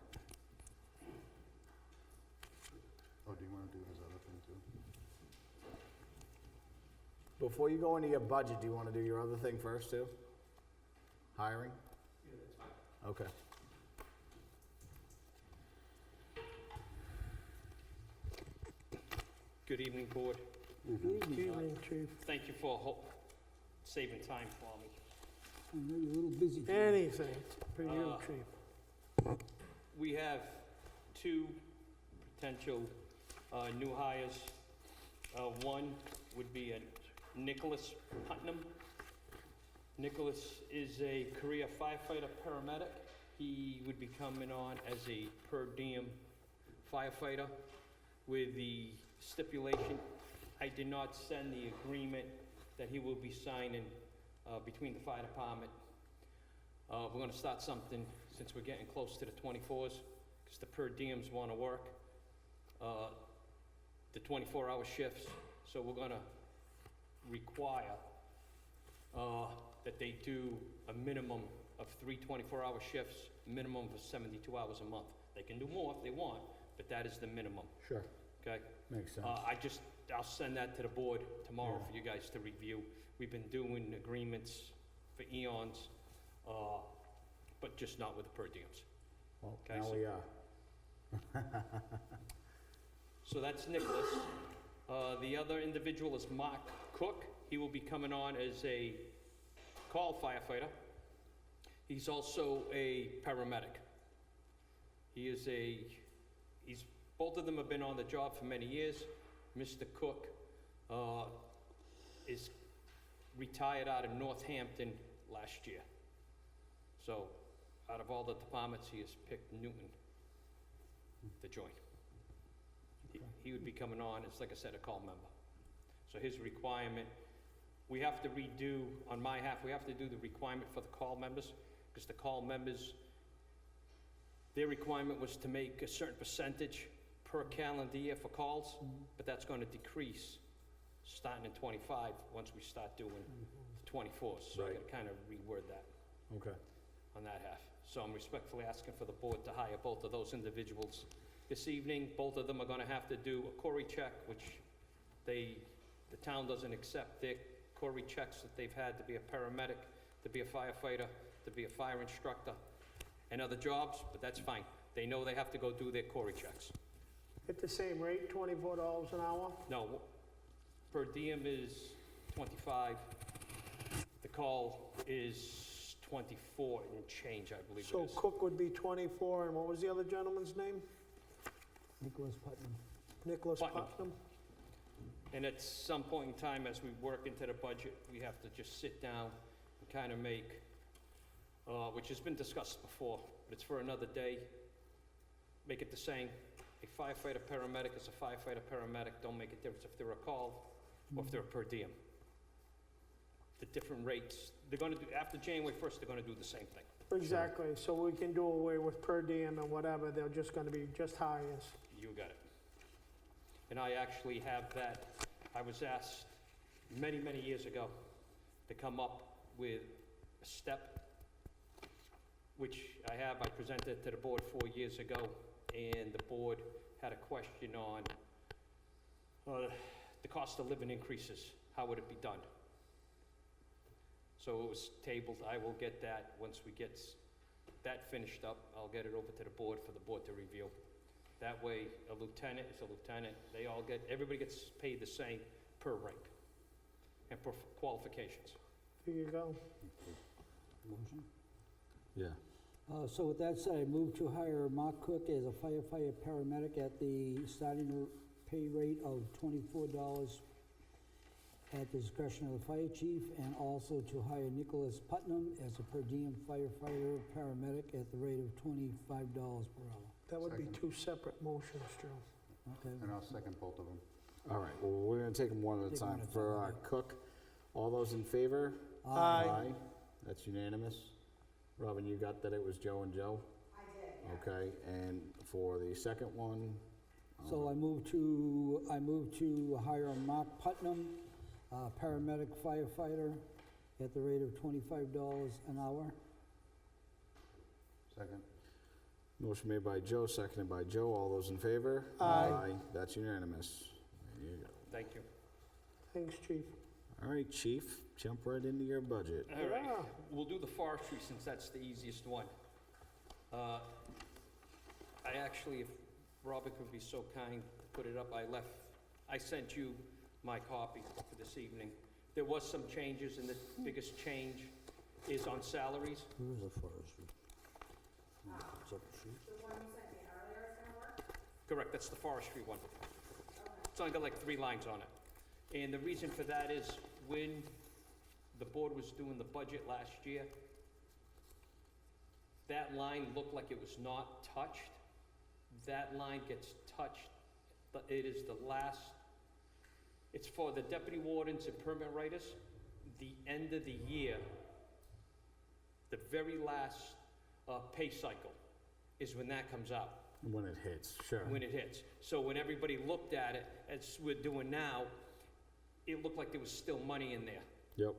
Speaker 2: Oh, do you wanna do this other thing too?
Speaker 3: Before you go into your budget, do you want to do your other thing first, too? Hiring? Yeah, that's fine. Okay.
Speaker 8: Good evening, Board.
Speaker 1: Good evening, Chief.
Speaker 8: Thank you for saving time for me.
Speaker 4: I know you're a little busy today.
Speaker 1: Anything for you, Chief.
Speaker 8: We have two potential new hires. One would be a Nicholas Putnam. Nicholas is a career firefighter paramedic. He would be coming on as a per diem firefighter with the stipulation, I did not send the agreement that he will be signing between the fire department. We're gonna start something since we're getting close to the 24s, because the per diems wanna work the 24-hour shifts. So we're gonna require that they do a minimum of 3 24-hour shifts, minimum of 72 hours a month. They can do more if they want, but that is the minimum,
Speaker 3: Sure.
Speaker 8: okay?
Speaker 3: Makes sense.
Speaker 8: I'll send that to the board tomorrow for you guys to review. We've been doing agreements for eons, but just not with the per diems.
Speaker 3: Well,
Speaker 8: okay,
Speaker 3: now
Speaker 8: so-
Speaker 3: we are.
Speaker 8: So that's Nicholas. The other individual is Mark Cook. He will be coming on as a call firefighter. He's also a paramedic. Both of them have been on the job for many years. Mr. Cook is retired out of Northampton last year. So out of all the departments, he has picked Newton to join. He would be coming on as, like I said, a call member. So his requirement, we have to redo, on my half, we have to do the requirement for the call members, because the call members, their requirement was to make a certain percentage per calendar year for calls, but that's gonna decrease starting in '25, once we start doing the 24s. So I
Speaker 3: Right.
Speaker 8: gotta kind of reword that
Speaker 3: Okay.
Speaker 8: on that half. So I'm respectfully asking for the board to hire both of those individuals this evening. Both of them are gonna have to do a Cory check, which the town doesn't accept their Cory checks that they've had to be a paramedic, to be a firefighter, to be a fire instructor, and other jobs, but that's fine. They know they have to go do their Cory checks.
Speaker 1: At the same rate, $24 an hour?
Speaker 8: No, per diem is 25. The call is 24 and change, I believe it
Speaker 1: So
Speaker 8: is.
Speaker 1: Cook would be 24, and what was the other gentleman's name?
Speaker 4: Nicholas Putnam.
Speaker 1: Nicholas
Speaker 8: Putnam.
Speaker 1: Putnam?
Speaker 8: And at some point in time, as we work into the budget, we have to just sit down and kind of make, which has been discussed before, but it's for another day, make it the same. A firefighter paramedic is a firefighter paramedic, don't make a difference if they're a call or if they're a per diem. the different rates. They're gonna do, after January 1st, they're gonna do the same thing.
Speaker 1: Exactly, so we can do away with per diem and whatever, they're just gonna be just hires.
Speaker 8: You got it. And I actually have that, I was asked many, many years ago to come up with a step, which I have, I presented it to the board 4 years ago, and the board had a question on the cost of living increases, how would it be done? So it was tabled, I will get that, once we get that finished up, I'll get it over to the board for the board to review. That way, a lieutenant is a lieutenant, they all get, everybody gets paid the same per rank and per qualifications.
Speaker 1: Here you go.
Speaker 4: Motion?
Speaker 3: Yeah.
Speaker 4: So with that said, I move to hire Mark Cook as a firefighter paramedic at the starting pay rate of $24 at the discretion of the fire chief, and also to hire Nicholas Putnam as a per diem firefighter paramedic at the rate of $25 per hour.
Speaker 1: That would be
Speaker 2: Second.
Speaker 1: 2 separate motions, Joe.
Speaker 4: Okay.
Speaker 2: And I'll second both of them.
Speaker 3: All right, well, we're gonna take them one at a
Speaker 4: Take one
Speaker 3: time.
Speaker 4: at a
Speaker 3: For
Speaker 4: time,
Speaker 3: Cook, all those in favor?
Speaker 1: Aye.
Speaker 3: That's unanimous. Robin, you got that it was Joe and Joe? I did. Okay, and for the second one?
Speaker 4: So I move to hire Mark Putnam, paramedic firefighter, at the rate of $25 an hour.
Speaker 2: Second.
Speaker 3: Motion made by Joe, seconded by Joe. All those in favor?
Speaker 1: Aye.
Speaker 3: That's unanimous. There you go.
Speaker 8: Thank you.
Speaker 1: Thanks, chief.
Speaker 3: All right, chief, jump right into your budget.
Speaker 8: All right,
Speaker 1: Yeah.
Speaker 8: we'll do the forestry since that's the easiest one. I actually, if Robert could be so kind to put it up, I sent you my copy for this evening. There was some changes, and the biggest change is on salaries.
Speaker 4: Who is the forestry? Second sheet.
Speaker 8: Correct, that's the forestry one. It's only got like 3 lines on it. And the reason for that is when the board was doing the budget last year, that line looked like it was not touched. That line gets touched, but it is the last, it's for the deputy wardens and permit writers. The end of the year, the very last pay cycle is when that comes out.
Speaker 3: When it hits, sure.
Speaker 8: When it hits. So when everybody looked at it, as we're doing now, it looked like there was still money in there.
Speaker 3: Yep.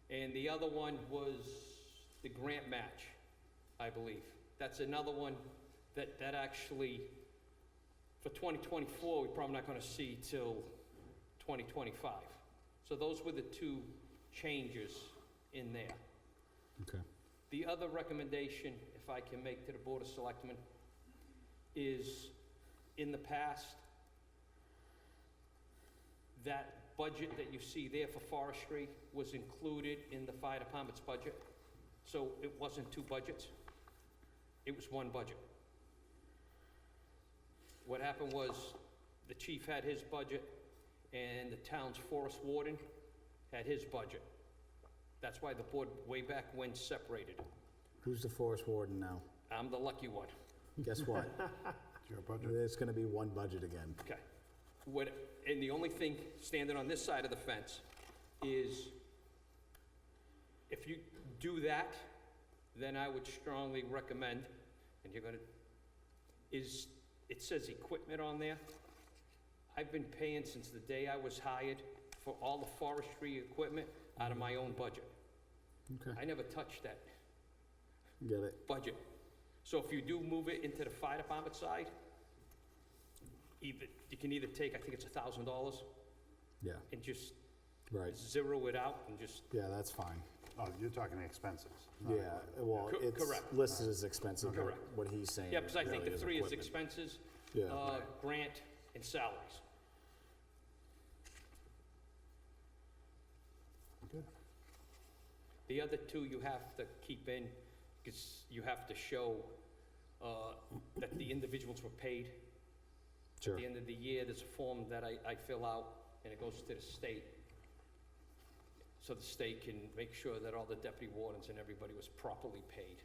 Speaker 8: And the other one was the grant match, I believe. That's another one that actually, for 2024, we're probably not gonna see till 2025. So those were the 2 changes in there.
Speaker 3: Okay.
Speaker 8: The other recommendation, if I can make to the Board of Selectmen, is in the past, that budget that you see there for forestry was included in the fire department's budget. So it wasn't 2 budgets, it was 1 budget. What happened was, the chief had his budget, and the town's forest warden had his budget. That's why the board, way back when, separated.
Speaker 3: Who's the forest warden now?
Speaker 8: I'm the lucky one.
Speaker 3: Guess what?
Speaker 2: It's your budget.
Speaker 3: It's gonna be 1 budget again.
Speaker 8: Okay. And the only thing standing on this side of the fence is, if you do that, then I would strongly recommend, and you're gonna, it says equipment on there. I've been paying since the day I was hired for all the forestry equipment out of my own budget.
Speaker 3: Okay,
Speaker 8: I never touched that
Speaker 3: get it.
Speaker 8: budget. So if you do move it into the fire department side, you can either take, I think it's $1,000,
Speaker 3: Yeah,
Speaker 8: and just
Speaker 3: right.
Speaker 8: zero it out and just,
Speaker 3: Yeah, that's fine.
Speaker 2: Oh, you're talking the expenses. not
Speaker 3: Yeah,
Speaker 2: equipment.
Speaker 3: well, it's
Speaker 8: correct.
Speaker 3: listed as expensive, but
Speaker 8: Correct.
Speaker 3: what he's saying
Speaker 8: yeah, because I think
Speaker 3: really
Speaker 8: the
Speaker 3: is
Speaker 8: 3 is
Speaker 3: equipment.
Speaker 8: expenses,
Speaker 3: Yeah,
Speaker 8: grant, and salaries.
Speaker 2: Good.
Speaker 8: The other 2 you have to keep in, because you have to show that the individuals were paid.
Speaker 3: sure.
Speaker 8: At the end of the year, there's a form that I fill out, and it goes to the state. So the state can make sure that all the deputy wardens and everybody was properly paid.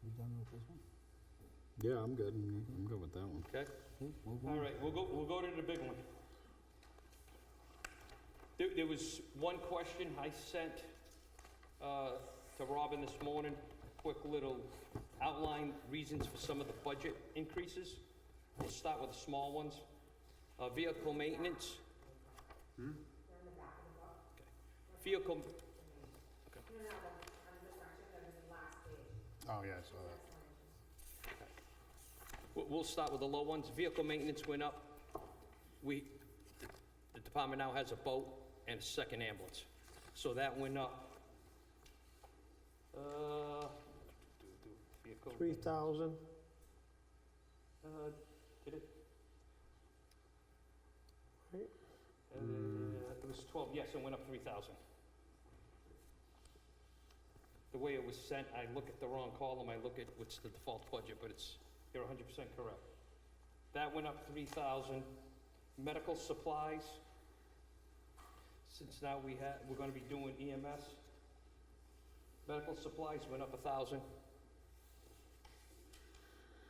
Speaker 4: You done with this one?
Speaker 3: Yeah, I'm good. I'm good with that one.
Speaker 8: Okay? All right, we'll go to the big one. There was one question I sent to Robin this morning, quick little outline reasons for some of the budget increases. We'll start with the small ones. Vehicle maintenance. Okay. Vehicle,
Speaker 2: Oh, yeah, I saw that.
Speaker 8: we'll start with the low ones. Vehicle maintenance went up. The department now has a boat and a second ambulance. So that went up. Vehicle,
Speaker 1: 3,000.
Speaker 8: did it?
Speaker 1: Right.
Speaker 8: It was 12, yes, it went up 3,000. The way it was sent, I look at the wrong column, I look at what's the default budget, but you're 100% correct. That went up 3,000. Medical supplies, since now we're gonna be doing EMS. Medical supplies went up 1,000.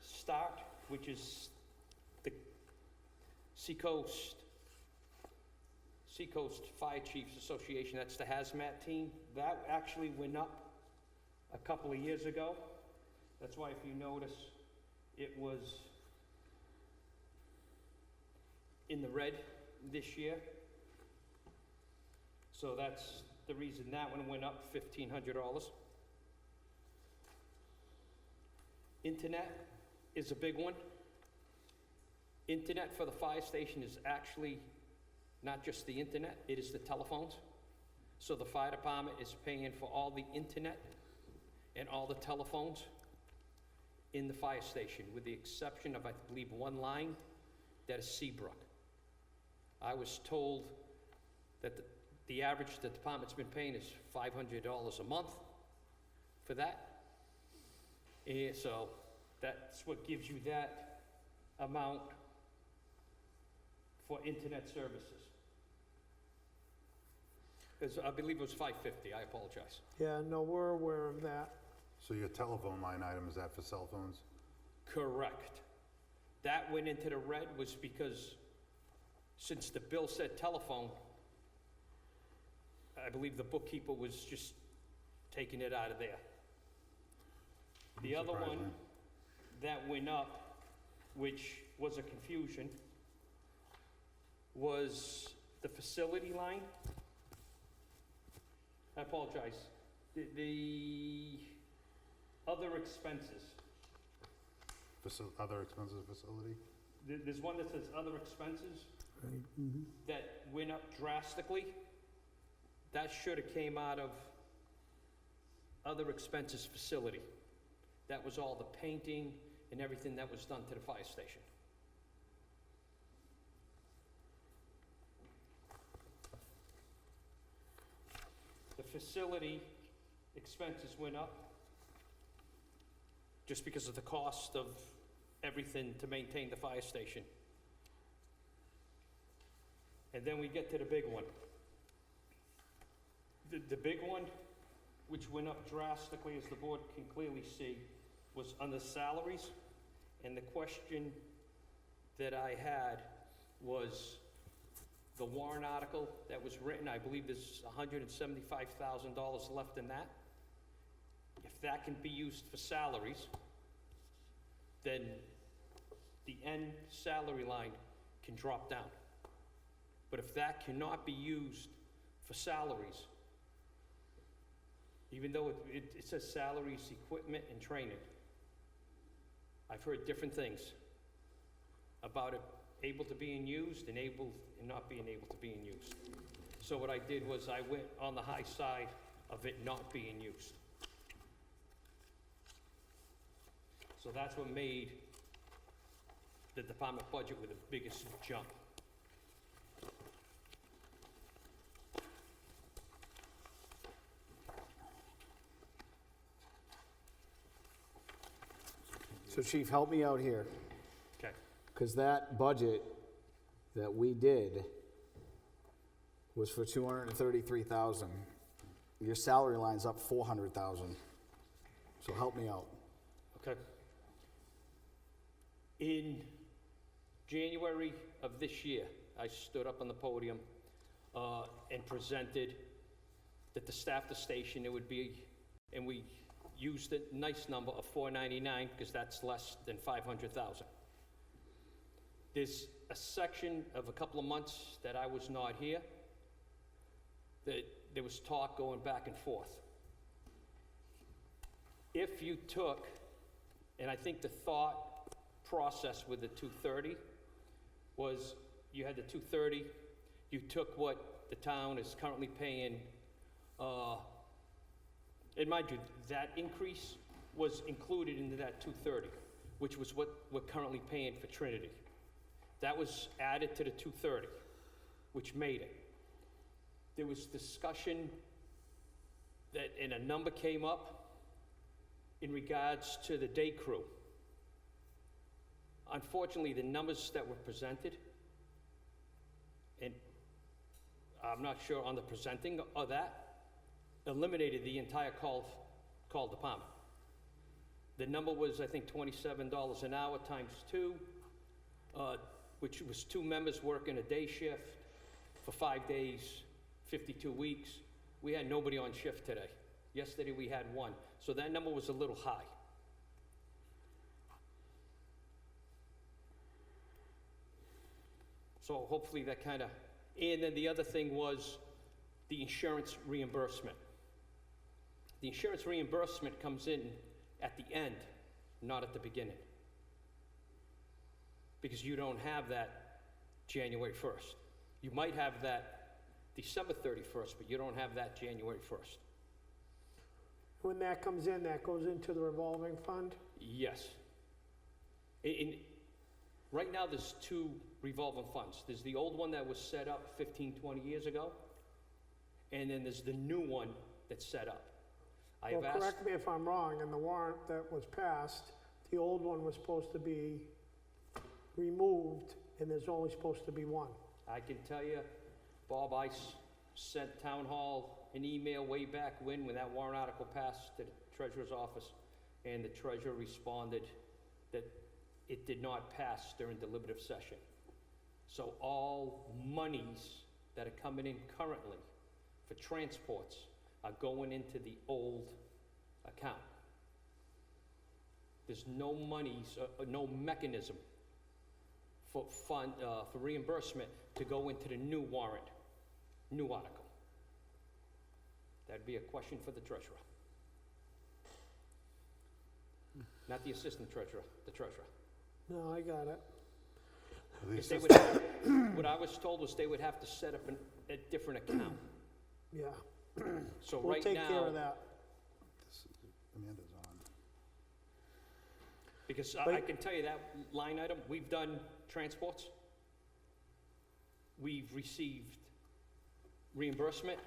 Speaker 8: START, which is the Seacoast Fire Chiefs Association, that's the hazmat team, that actually went up a couple of years ago. That's why if you notice, it was in the red this year. So that's the reason that one went up $1,500. Internet is a big one. Internet for the fire station is actually not just the internet, it is the telephones. So the fire department is paying for all the internet and all the telephones in the fire station, with the exception of, I believe, one line, that is Seabrook. I was told that the average the department's been paying is $500 a month for that. And so that's what gives you that amount for internet services. Because I believe it was $550, I apologize.
Speaker 1: Yeah, no, we're aware of that.
Speaker 2: So your telephone line item, is that for cell phones?
Speaker 8: Correct. That went into the red was because since the bill said telephone, I believe the bookkeeper was just taking it out of there. The other one
Speaker 2: Surprising.
Speaker 8: that went up, which was a confusion, was the facility line. I apologize. The other expenses.
Speaker 2: Other expenses facility?
Speaker 8: There's one that says other expenses that went up drastically. That should have came out of other expenses facility. That was all the painting and everything that was done to the fire station. The facility expenses went up just because of the cost of everything to maintain the fire station. And then we get to the big one. The big one, which went up drastically, as the board can clearly see, was under salaries. And the question that I had was the warrant article that was written, I believe there's $175,000 left in that. If that can be used for salaries, then the end salary line can drop down. But if that cannot be used for salaries, even though it says salaries, equipment, and training, I've heard different things about it able to being used and able and not being able to being used. So what I did was I went on the high side of it not being used. So that's what made the department budget with the biggest jump.
Speaker 3: So Chief, help me out here,
Speaker 8: Okay.
Speaker 3: because that budget that we did was for 233,000. Your salary line's up 400,000. So help me out.
Speaker 8: Okay. In January of this year, I stood up on the podium and presented that to staff the station, it would be, and we used a nice number of $499 because that's less than $500,000. There's a section of a couple of months that I was not here, that there was talk going back and forth. If you took, and I think the thought process with the 230 was you had the 230, you took what the town is currently paying, and mind you, that increase was included into that 230, which was what we're currently paying for Trinity. That was added to the 230, which made it. There was discussion that, and a number came up in regards to the day crew. Unfortunately, the numbers that were presented, and I'm not sure on the presenting of that, eliminated the entire call department. The number was, I think, $27 an hour times 2, which was 2 members working a day shift for 5 days, 52 weeks. We had nobody on shift today. Yesterday we had 1, so that number was a little high. So hopefully that kind of, and then the other thing was the insurance reimbursement. The insurance reimbursement comes in at the end, not at the beginning. Because you don't have that January 1st. You might have that December 31st, but you don't have that January 1st.
Speaker 1: When that comes in, that goes into the revolving fund?
Speaker 8: Yes. Right now, there's 2 revolving funds. There's the old one that was set up 15, 20 years ago, and then there's the new one that's set up. I
Speaker 1: Well,
Speaker 8: have asked,
Speaker 1: correct me if I'm wrong, in the warrant that was passed, the old one was supposed to be removed, and there's only supposed to be 1.
Speaker 8: I can tell you, Bob, I sent Town Hall an email way back when that warrant article passed to the Treasurer's office, and the Treasurer responded that it did not pass during deliberative session. So all monies that are coming in currently for transports are going into the old account. There's no monies, no mechanism for reimbursement to go into the new warrant, new article. That'd be a question for the treasurer. Not the assistant treasurer, the treasurer.
Speaker 1: No, I got it.
Speaker 8: If they would have, what I was told was they would have to set up a different account.
Speaker 1: Yeah,
Speaker 8: So
Speaker 1: we'll
Speaker 8: right
Speaker 1: take care of
Speaker 8: now,
Speaker 1: that.
Speaker 2: Amanda's on.
Speaker 8: because
Speaker 1: But-
Speaker 8: I can tell you that line item, we've done transports. We've received reimbursement,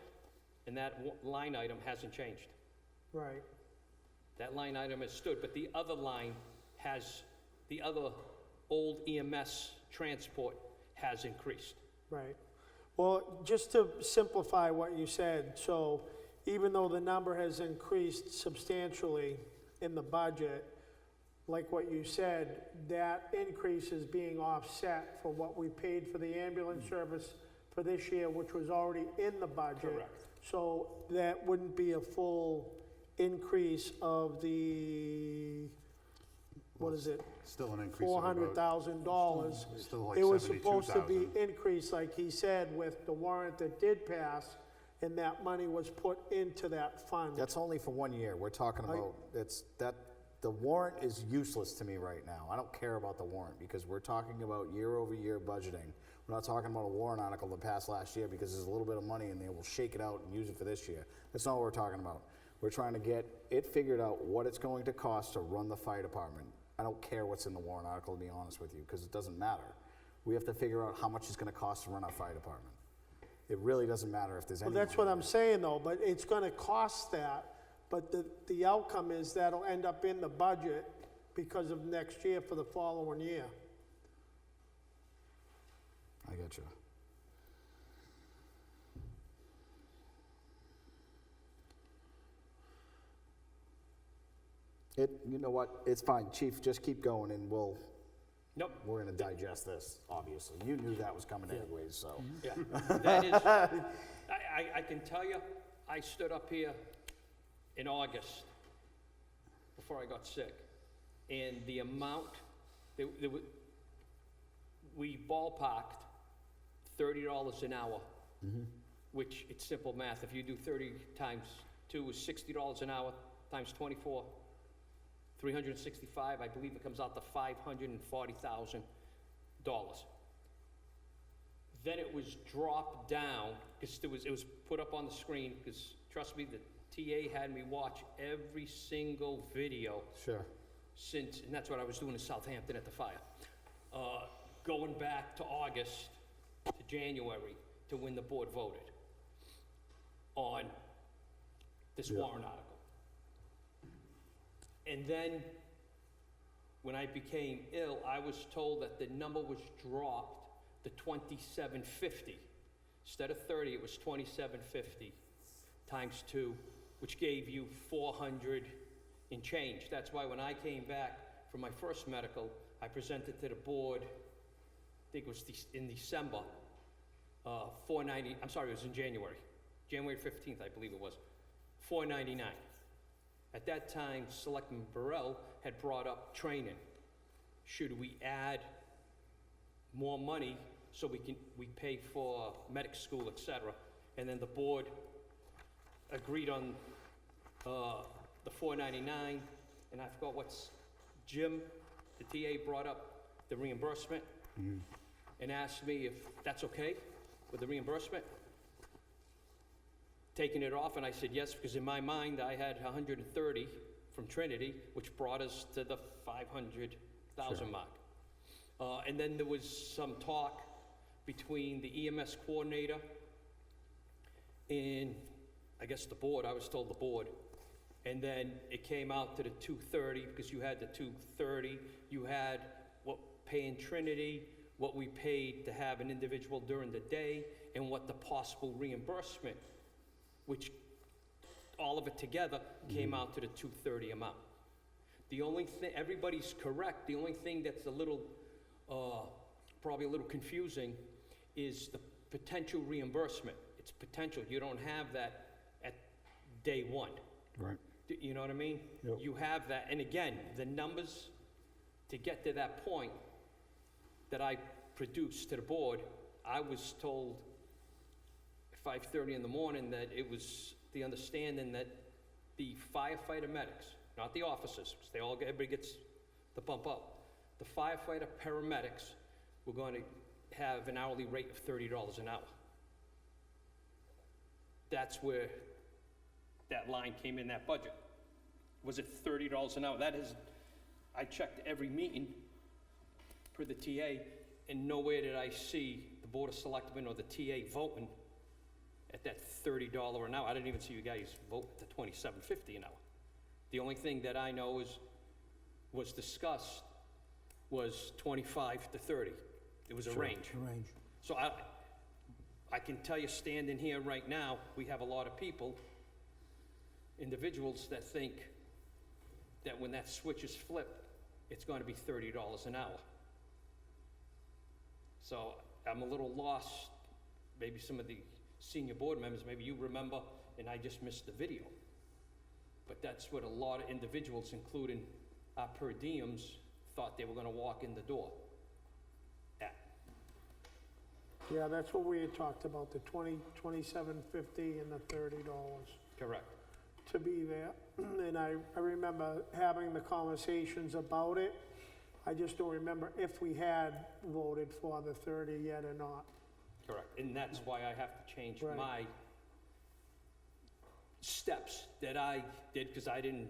Speaker 8: and that line item hasn't changed.
Speaker 1: Right.
Speaker 8: That line item has stood, but the other line has, the other old EMS transport has increased.
Speaker 1: Right. Well, just to simplify what you said, so even though the number has increased substantially in the budget, like what you said, that increase is being offset for what we paid for the ambulance service for this year, which was already in the budget.
Speaker 8: Correct.
Speaker 1: So that wouldn't be a full increase of the, what is it?
Speaker 2: Still an increase of about,
Speaker 1: $400,000.
Speaker 2: still like
Speaker 1: It was supposed to be
Speaker 2: 72,000.
Speaker 1: increased, like he said, with the warrant that did pass, and that money was put into that fund.
Speaker 3: That's only for 1 year. We're talking about, the warrant is useless to me right now. I don't care about the warrant because we're talking about year-over-year budgeting. We're not talking about a warrant article that passed last year because there's a little bit of money in there. We'll shake it out and use it for this year. That's not what we're talking about. We're trying to get it figured out what it's going to cost to run the fire department. I don't care what's in the warrant article, to be honest with you, because it doesn't matter. We have to figure out how much it's gonna cost to run our fire department. It really doesn't matter if there's any.
Speaker 1: Well, that's what I'm saying, though, but it's gonna cost that, but the outcome is that'll end up in the budget because of next year for the following year.
Speaker 3: I get you. You know what, it's fine, chief, just keep going and we'll
Speaker 8: Nope.
Speaker 3: We're gonna digest this, obviously. You knew that was coming anyways, so.
Speaker 8: Yeah, that is, I can tell you, I stood up here in August, before I got sick, and the amount, we ballparked $30 an hour, which, it's simple math. If you do 30 times 2 is $60 an hour, times 24, 365, I believe it comes out to $540,000. Then it was dropped down, because it was put up on the screen, because trust me, the TA had me watch every single video
Speaker 3: Sure.
Speaker 8: since, and that's what I was doing in Southampton at the fire. Going back to August to January to when the board voted on this warrant article. And then, when I became ill, I was told that the number was dropped to 2750. Instead of 30, it was 2750 times 2, which gave you 400 and change. That's why when I came back from my first medical, I presented to the board, I think it was in December, 490, I'm sorry, it was in January. January 15th, I believe it was, 499. At that time, Selectman Burrell had brought up training. Should we add more money so we pay for medic school, et cetera? And then the board agreed on the 499, and I forgot what's, Jim, the TA, brought up the reimbursement and asked me if that's okay with the reimbursement, taking it off, and I said yes, because in my mind, I had 130 from Trinity, which brought us to the 500,000 mark. And then there was some talk between the EMS coordinator and, I guess, the board. I was told the board. And then it came out to the 230, because you had the 230, you had what paying Trinity, what we paid to have an individual during the day, and what the possible reimbursement, which all of it together came out to the 230 amount. The only thing, everybody's correct, the only thing that's a little, probably a little confusing is the potential reimbursement. It's potential, you don't have that at day one.
Speaker 2: Right.
Speaker 8: You know what I mean?
Speaker 2: Yep.
Speaker 8: You have that, and again, the numbers to get to that point that I produced to the board, I was told at 5:30 in the morning that it was the understanding that the firefighter medics, not the officers, because everybody gets the bump up. The firefighter paramedics were going to have an hourly rate of $30 an hour. That's where that line came in that budget. Was it $30 an hour? That is, I checked every meeting per the TA, and nowhere did I see the Board of Selectmen or the TA voting at that $30 an hour. I didn't even see you guys vote at the $27.50 an hour. The only thing that I know was discussed was 25 to 30. It was a range.
Speaker 4: Range.
Speaker 8: So I can tell you, standing here right now, we have a lot of people, individuals that think that when that switch is flipped, it's going to be $30 an hour. So I'm a little lost. Maybe some of the senior board members, maybe you remember, and I just missed the video. But that's what a lot of individuals, including our per diems, thought they were going to walk in the door at.
Speaker 1: Yeah, that's what we had talked about, the $27.50 and the $30
Speaker 8: Correct.
Speaker 1: to be there. And I remember having the conversations about it. I just don't remember if we had voted for the 30 yet or not.
Speaker 8: Correct. And that's why I have to change
Speaker 1: Right.
Speaker 8: my steps that I did, because I did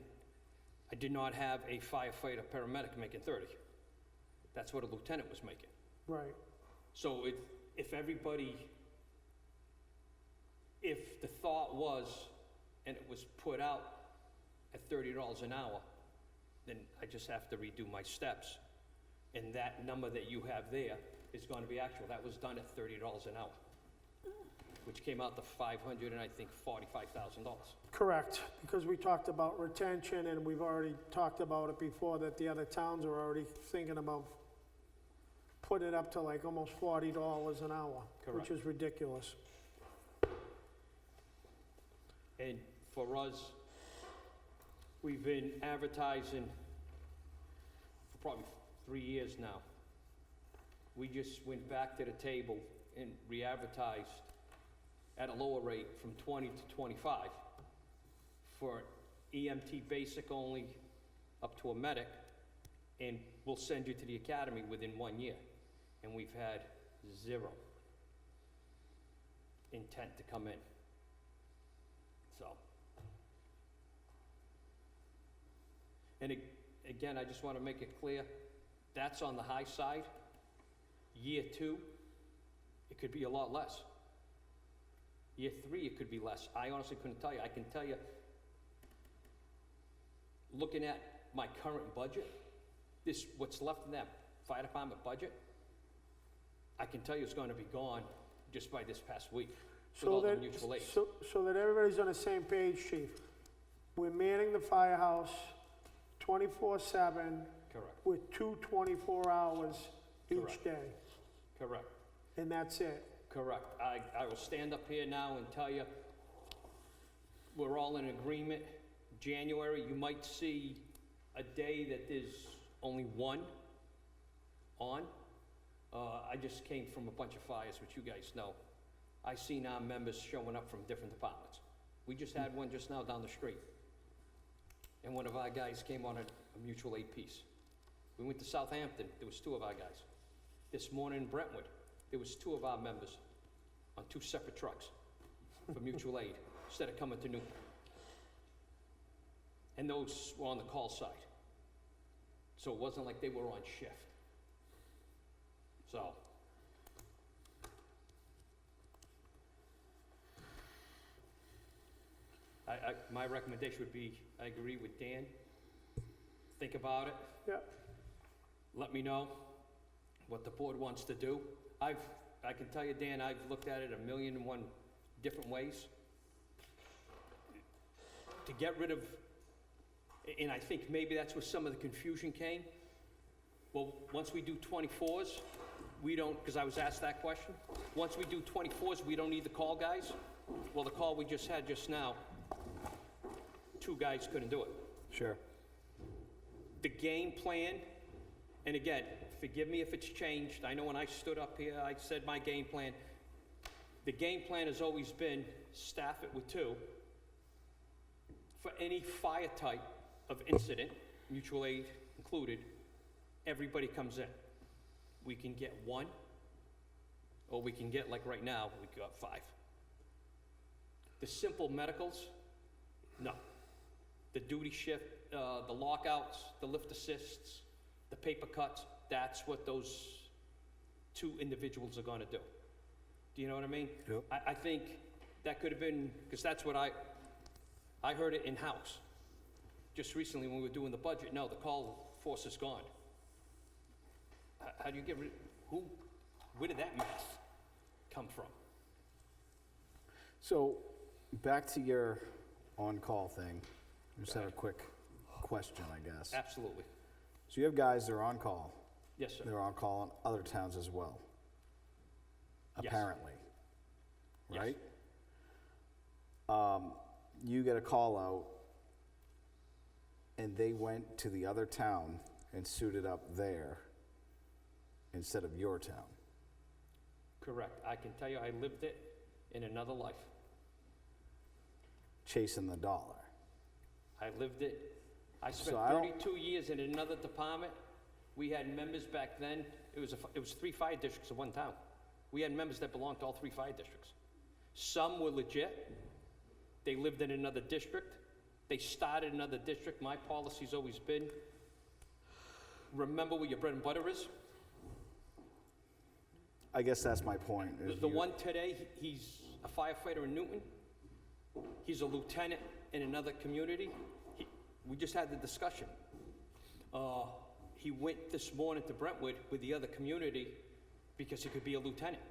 Speaker 8: not have a firefighter paramedic making 30. That's what a lieutenant was making.
Speaker 1: Right,
Speaker 8: So if the thought was, and it was put out at $30 an hour, then I just have to redo my steps. And that number that you have there is going to be actual. That was done at $30 an hour, which came out to $545,000.
Speaker 1: correct, because we talked about retention, and we've already talked about it before, that the other towns are already thinking about put it up to like almost $40 an hour, which
Speaker 8: Correct.
Speaker 1: is ridiculous.
Speaker 8: And for us, we've been advertising for probably 3 years now. We just went back to the table and re-advertised at a lower rate from 20 to 25 for EMT basic only up to a medic, and we'll send you to the academy within 1 year. And we've had 0 intent to come in. So. And again, I just want to make it clear, that's on the high side. Year 2, it could be a lot less. Year 3, it could be less. I honestly couldn't tell you. I can tell you, looking at my current budget, what's left in that fire department budget, I can tell you it's going to be gone just by this past week with all the mutual aid.
Speaker 1: So that everybody's on the same page, chief, we're manning the firehouse 24/7
Speaker 8: Correct,
Speaker 1: with 2 24 hours each
Speaker 8: Correct.
Speaker 1: day,
Speaker 8: correct.
Speaker 1: and that's it.
Speaker 8: Correct. I will stand up here now and tell you, we're all in agreement. January, you might see a day that there's only 1 on. I just came from a bunch of fires, which you guys know. I seen our members showing up from different departments. We just had one just now down the street. And one of our guys came on a mutual aid piece. We went to Southampton, there was 2 of our guys. This morning in Brentwood, there was 2 of our members on 2 separate trucks for mutual aid instead of coming to Newton. And those were on the call side. So it wasn't like they were on shift. So. My recommendation would be, I agree with Dan. Think about it.
Speaker 1: Yeah.
Speaker 8: Let me know what the board wants to do. I can tell you, Dan, I've looked at it 1,000,001 different ways. To get rid of, and I think maybe that's where some of the confusion came. Well, once we do 24s, we don't, because I was asked that question. Once we do 24s, we don't need the call guys? Well, the call we just had just now, 2 guys couldn't do it.
Speaker 3: Sure.
Speaker 8: The game plan, and again, forgive me if it's changed. I know when I stood up here, I said my game plan. The game plan has always been staff it with 2. For any fire type of incident, mutual aid included, everybody comes in. We can get 1, or we can get, like right now, we got 5. The simple medicals, no. The duty shift, the lockouts, the lift assists, the paper cuts, that's what those 2 individuals are gonna do. Do you know what I mean?
Speaker 3: Yep.
Speaker 8: I think that could have been, because that's what I heard it in-house. Just recently when we were doing the budget, no, the call force is gone. How do you get rid, where did that math come from?
Speaker 3: So, back to your on-call thing. I just have a quick question, I guess.
Speaker 8: Absolutely.
Speaker 3: So you have guys that are on call.
Speaker 8: Yes, sir.
Speaker 3: They're on call in other towns as well.
Speaker 8: Yes.
Speaker 3: Apparently.
Speaker 8: Yes.
Speaker 3: Right? You get a call out and they went to the other town and suited up there instead of your town.
Speaker 8: Correct. I can tell you I lived it in another life.
Speaker 3: Chasing the dollar.
Speaker 8: I lived it. I spent
Speaker 3: So I don't-
Speaker 8: 32 years in another department. We had members back then. It was 3 fire districts in one town. We had members that belonged to all 3 fire districts. Some were legit. They lived in another district. They started another district. My policy's always been, remember where your bread and butter is.
Speaker 3: I guess that's my point. is
Speaker 8: The
Speaker 3: you-
Speaker 8: one today, he's a firefighter in Newton. He's a lieutenant in another community. We just had the discussion. He went this morning to Brentwood with the other community because he could be a lieutenant.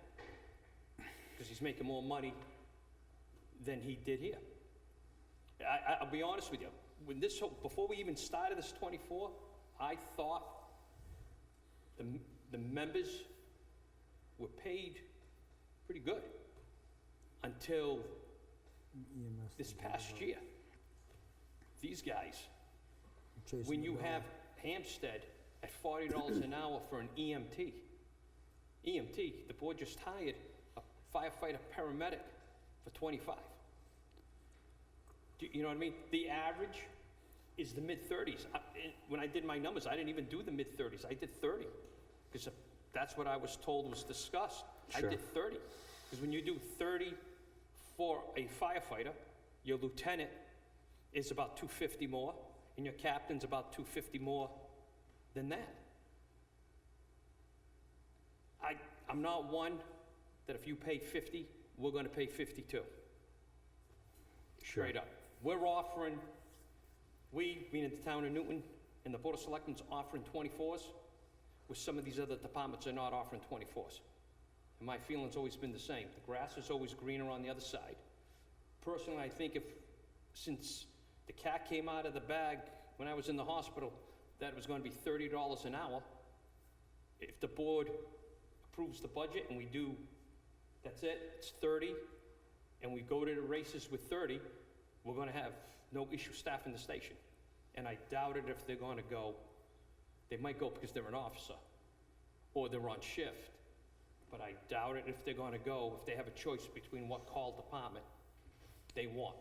Speaker 8: Because he's making more money than he did here. I'll be honest with you. When before we even started this 24, I thought the members were paid pretty good until
Speaker 4: EMS.
Speaker 8: this past year. These guys,
Speaker 4: Chasing
Speaker 8: when
Speaker 4: the
Speaker 8: you
Speaker 4: dollar.
Speaker 8: have Hampstead at $40 an hour for an EMT. EMT, the board just hired a firefighter paramedic for 25. You know what I mean? The average is the mid-30s. When I did my numbers, I didn't even do the mid-30s. I did 30, because that's what I was told was discussed. I did 30, because when you do 30 for a firefighter, your lieutenant is about 250 more, and your captain's about 250 more than that. I'm not one that if you pay 50, we're gonna pay 52. Straight up. We're offering, meaning the town of Newton, and the Board of Selectmen's offering 24s, where some of these other departments are not offering 24s. And my feeling's always been the same. The grass is always greener on the other side. Personally, I think since the cat came out of the bag when I was in the hospital, that it was gonna be $30 an hour. If the board approves the budget and we do, that's it, it's 30, and we go to the races with 30, we're gonna have no issue staffing the station. And I doubt it if they're gonna go. They might go because they're an officer, or they're on shift, but I doubt it if they're gonna go, if they have a choice between what call department they want.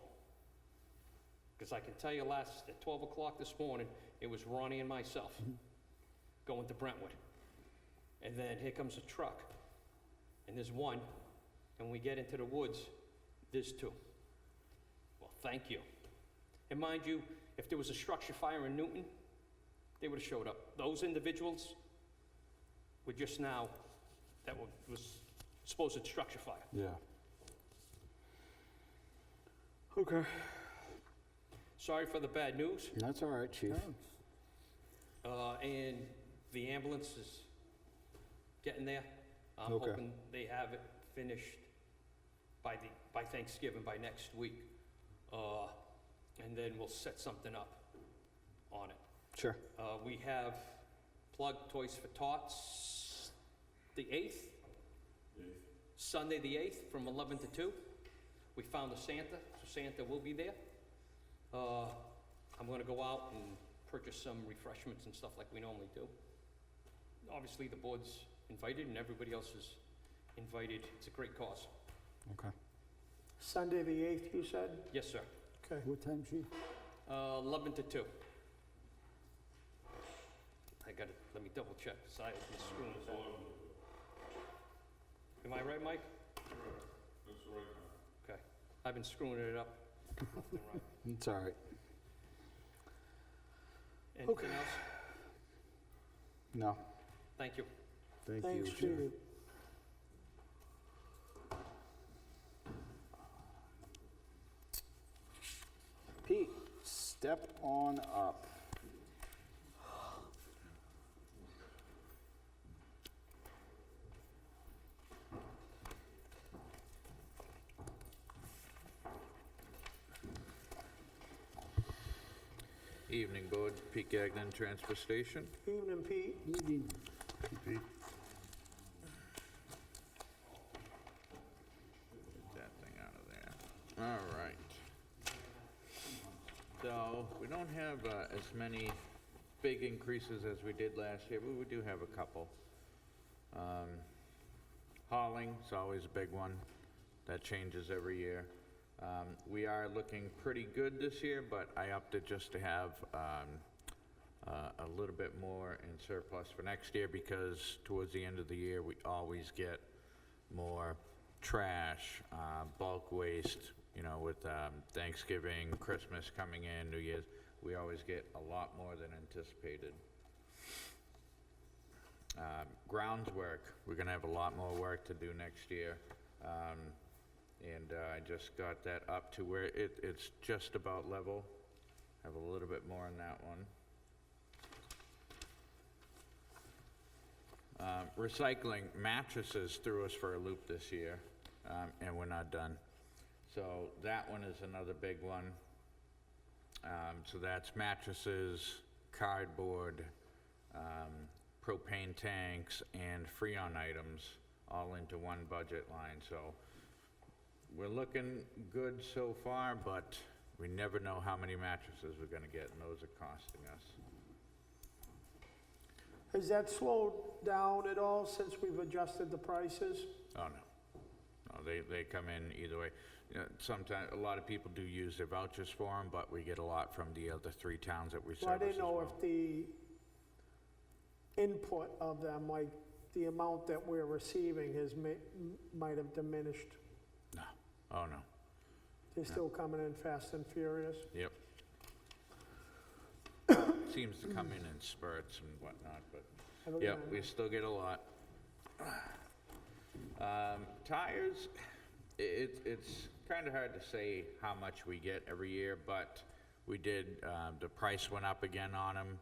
Speaker 8: Because I can tell you at 12 o'clock this morning, it was Ronnie and myself going to Brentwood. And then here comes a truck, and there's one, and when we get into the woods, there's two. Well, thank you. And mind you, if there was a structure fire in Newton, they would have showed up. Those individuals were just now, that was supposed structure fire.
Speaker 2: Yeah. Okay.
Speaker 8: Sorry for the bad news.
Speaker 3: That's all right, chief.
Speaker 8: And the ambulance is getting there. I'm
Speaker 3: Okay.
Speaker 8: hoping they have it finished by Thanksgiving, by next week. And then we'll set something up on it.
Speaker 3: Sure.
Speaker 8: We have plug Toys for Tots the 8th. Sunday the 8th from 11 to 2. We found a Santa, so Santa will be there. I'm gonna go out and purchase some refreshments and stuff like we normally do. Obviously, the board's invited and everybody else is invited. It's a great cause.
Speaker 3: Okay.
Speaker 1: Sunday, the 8th, you said?
Speaker 8: Yes, sir.
Speaker 1: Okay.
Speaker 4: What time, chief?
Speaker 8: 11 to 2. Let me double check, so I've been screwing this up. Am I right, Mike?
Speaker 7: That's right.
Speaker 8: Okay. I've been screwing it up. Left and right.
Speaker 3: It's all right.
Speaker 8: Anything else?
Speaker 3: No.
Speaker 8: Thank you.
Speaker 1: Thanks, Chief.
Speaker 3: Pete, step on up.
Speaker 9: Evening, Board. Pete Gagnon, Transfer Station.
Speaker 1: Evening, Pete.
Speaker 4: Evening.
Speaker 2: Pete?
Speaker 9: Get that thing out of there. All right. So, we don't have as many big increases as we did last year, but we do have a couple. Hauling's always a big one. That changes every year. We are looking pretty good this year, but I upped it just to have a little bit more in surplus for next year, because towards the end of the year, we always get more trash, bulk waste, you know, with Thanksgiving, Christmas coming in, New Year's. We always get a lot more than anticipated. Grounds work, we're gonna have a lot more work to do next year. And I just got that up to where it's just about level. Have a little bit more on that one. Recycling, mattresses threw us for a loop this year, and we're not done. So that one is another big one. So that's mattresses, cardboard, propane tanks and Freon items all into one budget line, so we're looking good so far, but we never know how many mattresses we're gonna get, and those are costing us.
Speaker 1: Has that slowed down at all since we've adjusted the prices?
Speaker 9: Oh, no. No, they come in either way. You know, sometimes, a lot of people do use their vouchers for them, but we get a lot from the other 3 towns that we
Speaker 1: Well, I
Speaker 9: service as
Speaker 1: didn't know
Speaker 9: well.
Speaker 1: if the input of them, like the amount that we're receiving might have diminished.
Speaker 9: No, oh, no,
Speaker 1: They're still coming in fast and furious.
Speaker 9: yep. Seems to come in spurts and whatnot, but,
Speaker 1: Have a good
Speaker 9: yeah,
Speaker 1: night.
Speaker 9: we still get a lot. Tires, it's kind of hard to say how much we get every year, but we did, the price went up again on them,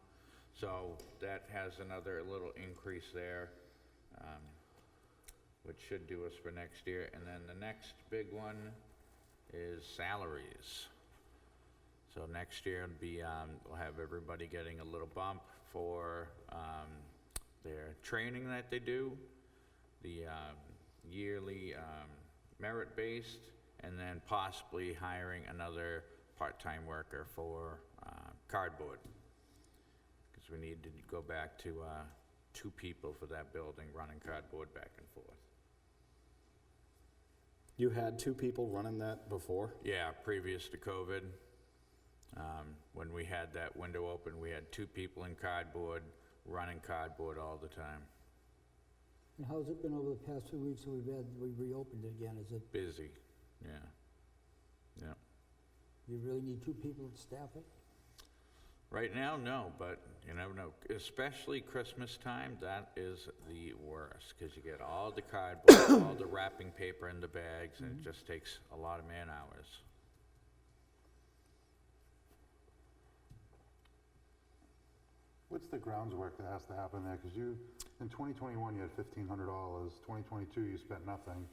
Speaker 9: so that has another little increase there, which should do us for next year. And then the next big one is salaries. So next year it'll be, we'll have everybody getting a little bump for their training that they do, the yearly merit-based, and then possibly hiring another part-time worker for cardboard. Because we need to go back to 2 people for that building running cardboard back and forth.
Speaker 3: You had 2 people running that before?
Speaker 9: Yeah, previous to COVID, when we had that window open, we had 2 people in cardboard, running cardboard all the time.
Speaker 4: And how's it been over the past 2 weeks that we reopened it again? Is it,
Speaker 9: Busy, yeah. Yeah.
Speaker 4: you really need 2 people to staff it?
Speaker 9: Right now, no, but you never know. Especially Christmas time, that is the worst, because you get all the cardboard, all the wrapping paper in the bags, and it just takes a lot of man-hours.
Speaker 2: What's the grounds work that has to happen there? Because you, in 2021, you had $1,500. 2022, you spent nothing.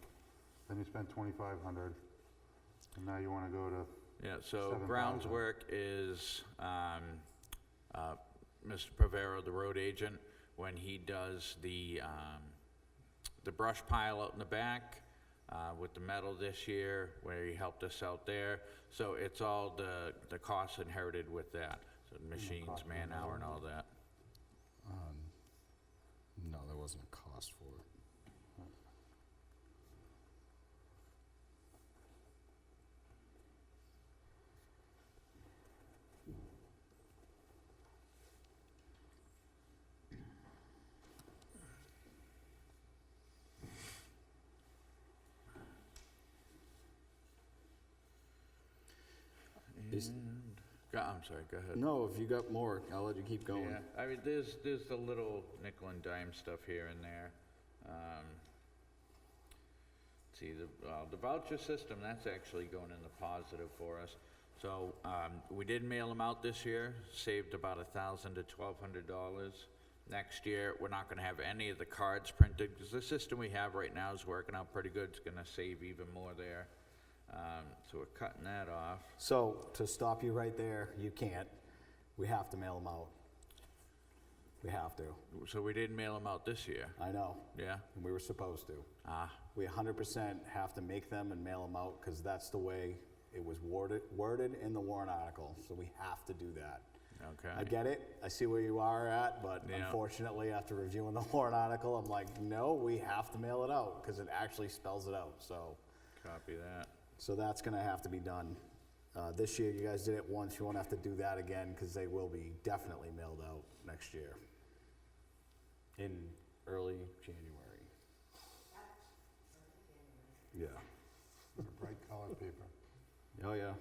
Speaker 2: Then you spent $2,500. And now you want to go to,
Speaker 9: Yeah, so
Speaker 2: 7,000.
Speaker 9: grounds work is, Mr. Pavero, the road agent, when he does the brush pile out in the back, with the metal this year, where he helped us out there. So it's all the costs inherited with that, so machines,
Speaker 2: cost of
Speaker 9: man-hour and all that.
Speaker 10: No, there wasn't a cost for it.
Speaker 3: Is-
Speaker 9: I'm sorry, go ahead.
Speaker 3: No, if you got more, I'll let you keep going.
Speaker 9: Yeah, I mean, there's the little nickel and dime stuff here and there. See, the voucher system, that's actually going in the positive for us. So, we did mail them out this year, saved about $1,000 to $1,200. Next year, we're not gonna have any of the cards printed, because the system we have right now is working out pretty good. It's gonna save even more there. So we're cutting that off.
Speaker 3: So, to stop you right there, you can't. We have to mail them out. We have to.
Speaker 9: So we didn't mail them out this year,
Speaker 3: I know,
Speaker 9: yeah?
Speaker 3: and we were supposed to.
Speaker 9: Ah,
Speaker 3: We 100% have to make them and mail them out, because that's the way it was worded in the warrant article, so we have to do that.
Speaker 9: okay.
Speaker 3: I get it, I see where you are at, but
Speaker 9: Yeah.
Speaker 3: unfortunately, after reviewing the warrant article, I'm like, no, we have to mail it out, because it actually spells it out, so.
Speaker 9: Copy that.
Speaker 3: So that's gonna have to be done. This year, you guys did it once, you won't have to do that again, because they will be definitely mailed out next year. In early January. Yeah.
Speaker 2: bright colored paper.
Speaker 3: Oh, yeah.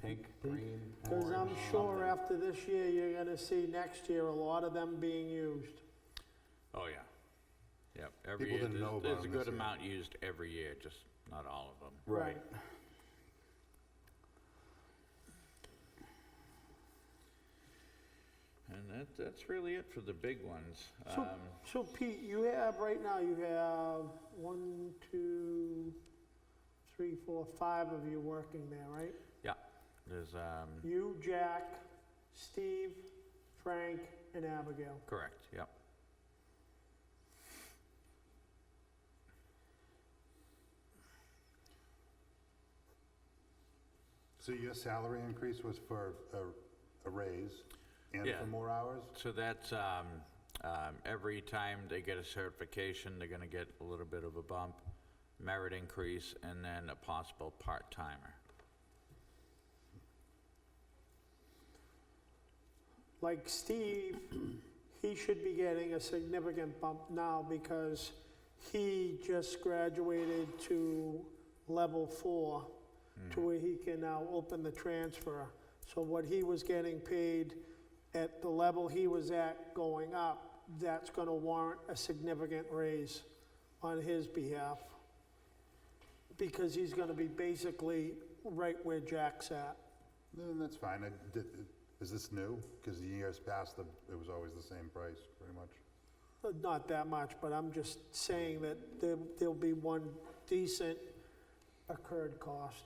Speaker 3: Pink, green,
Speaker 1: Because I'm
Speaker 3: orange.
Speaker 1: sure after this year, you're gonna see next year a lot of them being used.
Speaker 9: Oh, yeah. Yep, every
Speaker 2: People
Speaker 9: year,
Speaker 2: didn't know about
Speaker 9: there's a
Speaker 2: them
Speaker 9: good
Speaker 2: this year.
Speaker 9: amount used every year, just not all of them.
Speaker 3: Right.
Speaker 9: And that's really it for the big ones.
Speaker 1: So Pete, you have, right now, you have 1, 2, 3, 4, 5 of you working there, right?
Speaker 9: Yeah, there's,
Speaker 1: You, Jack, Steve, Frank, and Abigail.
Speaker 9: correct, yep.
Speaker 2: So your salary increase was for a raise and
Speaker 9: Yeah.
Speaker 2: for more hours?
Speaker 9: So that's, every time they get a certification, they're gonna get a little bit of a bump, merit increase, and then a possible part-timer.
Speaker 1: Like Steve, he should be getting a significant bump now because he just graduated to level 4 to where he can now open the transfer. So what he was getting paid at the level he was at going up, that's gonna warrant a significant raise on his behalf. Because he's gonna be basically right where Jack's at.
Speaker 2: Then that's fine. Is this new? Because the years past, it was always the same price, pretty much.
Speaker 1: Not that much, but I'm just saying that there'll be one decent incurred cost.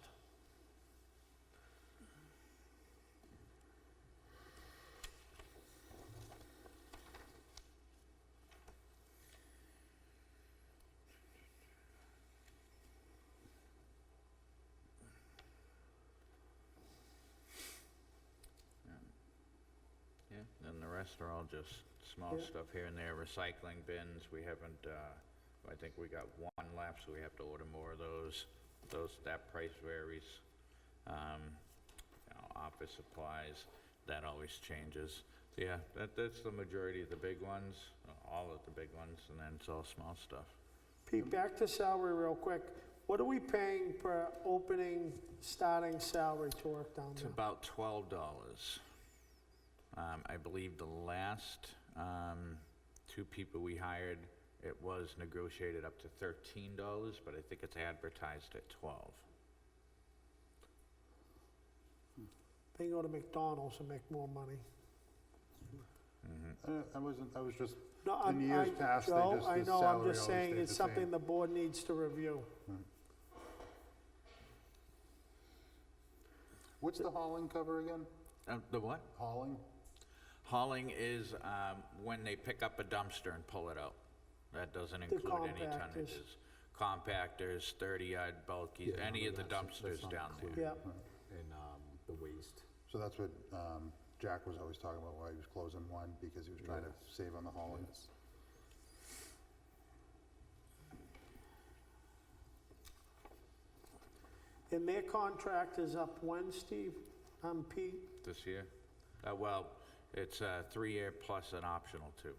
Speaker 9: Yeah, then the rest are all just small
Speaker 1: Yeah.
Speaker 9: stuff here and there, recycling bins, we haven't, I think we got one left, so we have to order more of those. That price varies. Office supplies, that always changes. So yeah, that's the majority of the big ones, all of the big ones, and then it's all small stuff.
Speaker 1: Pete, back to salary real quick. What are we paying per opening, starting salary to work down
Speaker 9: It's
Speaker 1: there?
Speaker 9: about $12. I believe the last two people we hired, it was negotiated up to $13, but I think it's advertised at 12.
Speaker 1: They go to McDonald's and make more money.
Speaker 2: I was just,
Speaker 1: No,
Speaker 2: in years past,
Speaker 1: Joe, I
Speaker 2: the
Speaker 1: know, I'm
Speaker 2: salary
Speaker 1: just
Speaker 2: always
Speaker 1: saying
Speaker 2: stayed
Speaker 1: it's
Speaker 2: the
Speaker 1: something
Speaker 2: same.
Speaker 1: the board needs to review.
Speaker 2: What's the hauling cover again?
Speaker 9: The what?
Speaker 2: Hauling?
Speaker 9: Hauling is when they pick up a dumpster and pull it out. That doesn't include any
Speaker 1: compactors.
Speaker 9: tonnages. Compactors, 30-yard bulkies,
Speaker 10: Yeah,
Speaker 9: any of the
Speaker 10: that's
Speaker 9: dumpsters
Speaker 10: not
Speaker 9: down there.
Speaker 10: included
Speaker 1: Yeah,
Speaker 10: in the waste.
Speaker 2: So that's what Jack was always talking about, why he was closing one, because he was trying to save on the hauling.
Speaker 10: Yes.
Speaker 1: and their contract is up when, Steve? Pete?
Speaker 9: This year? Well, it's a 3-year plus an optional 2.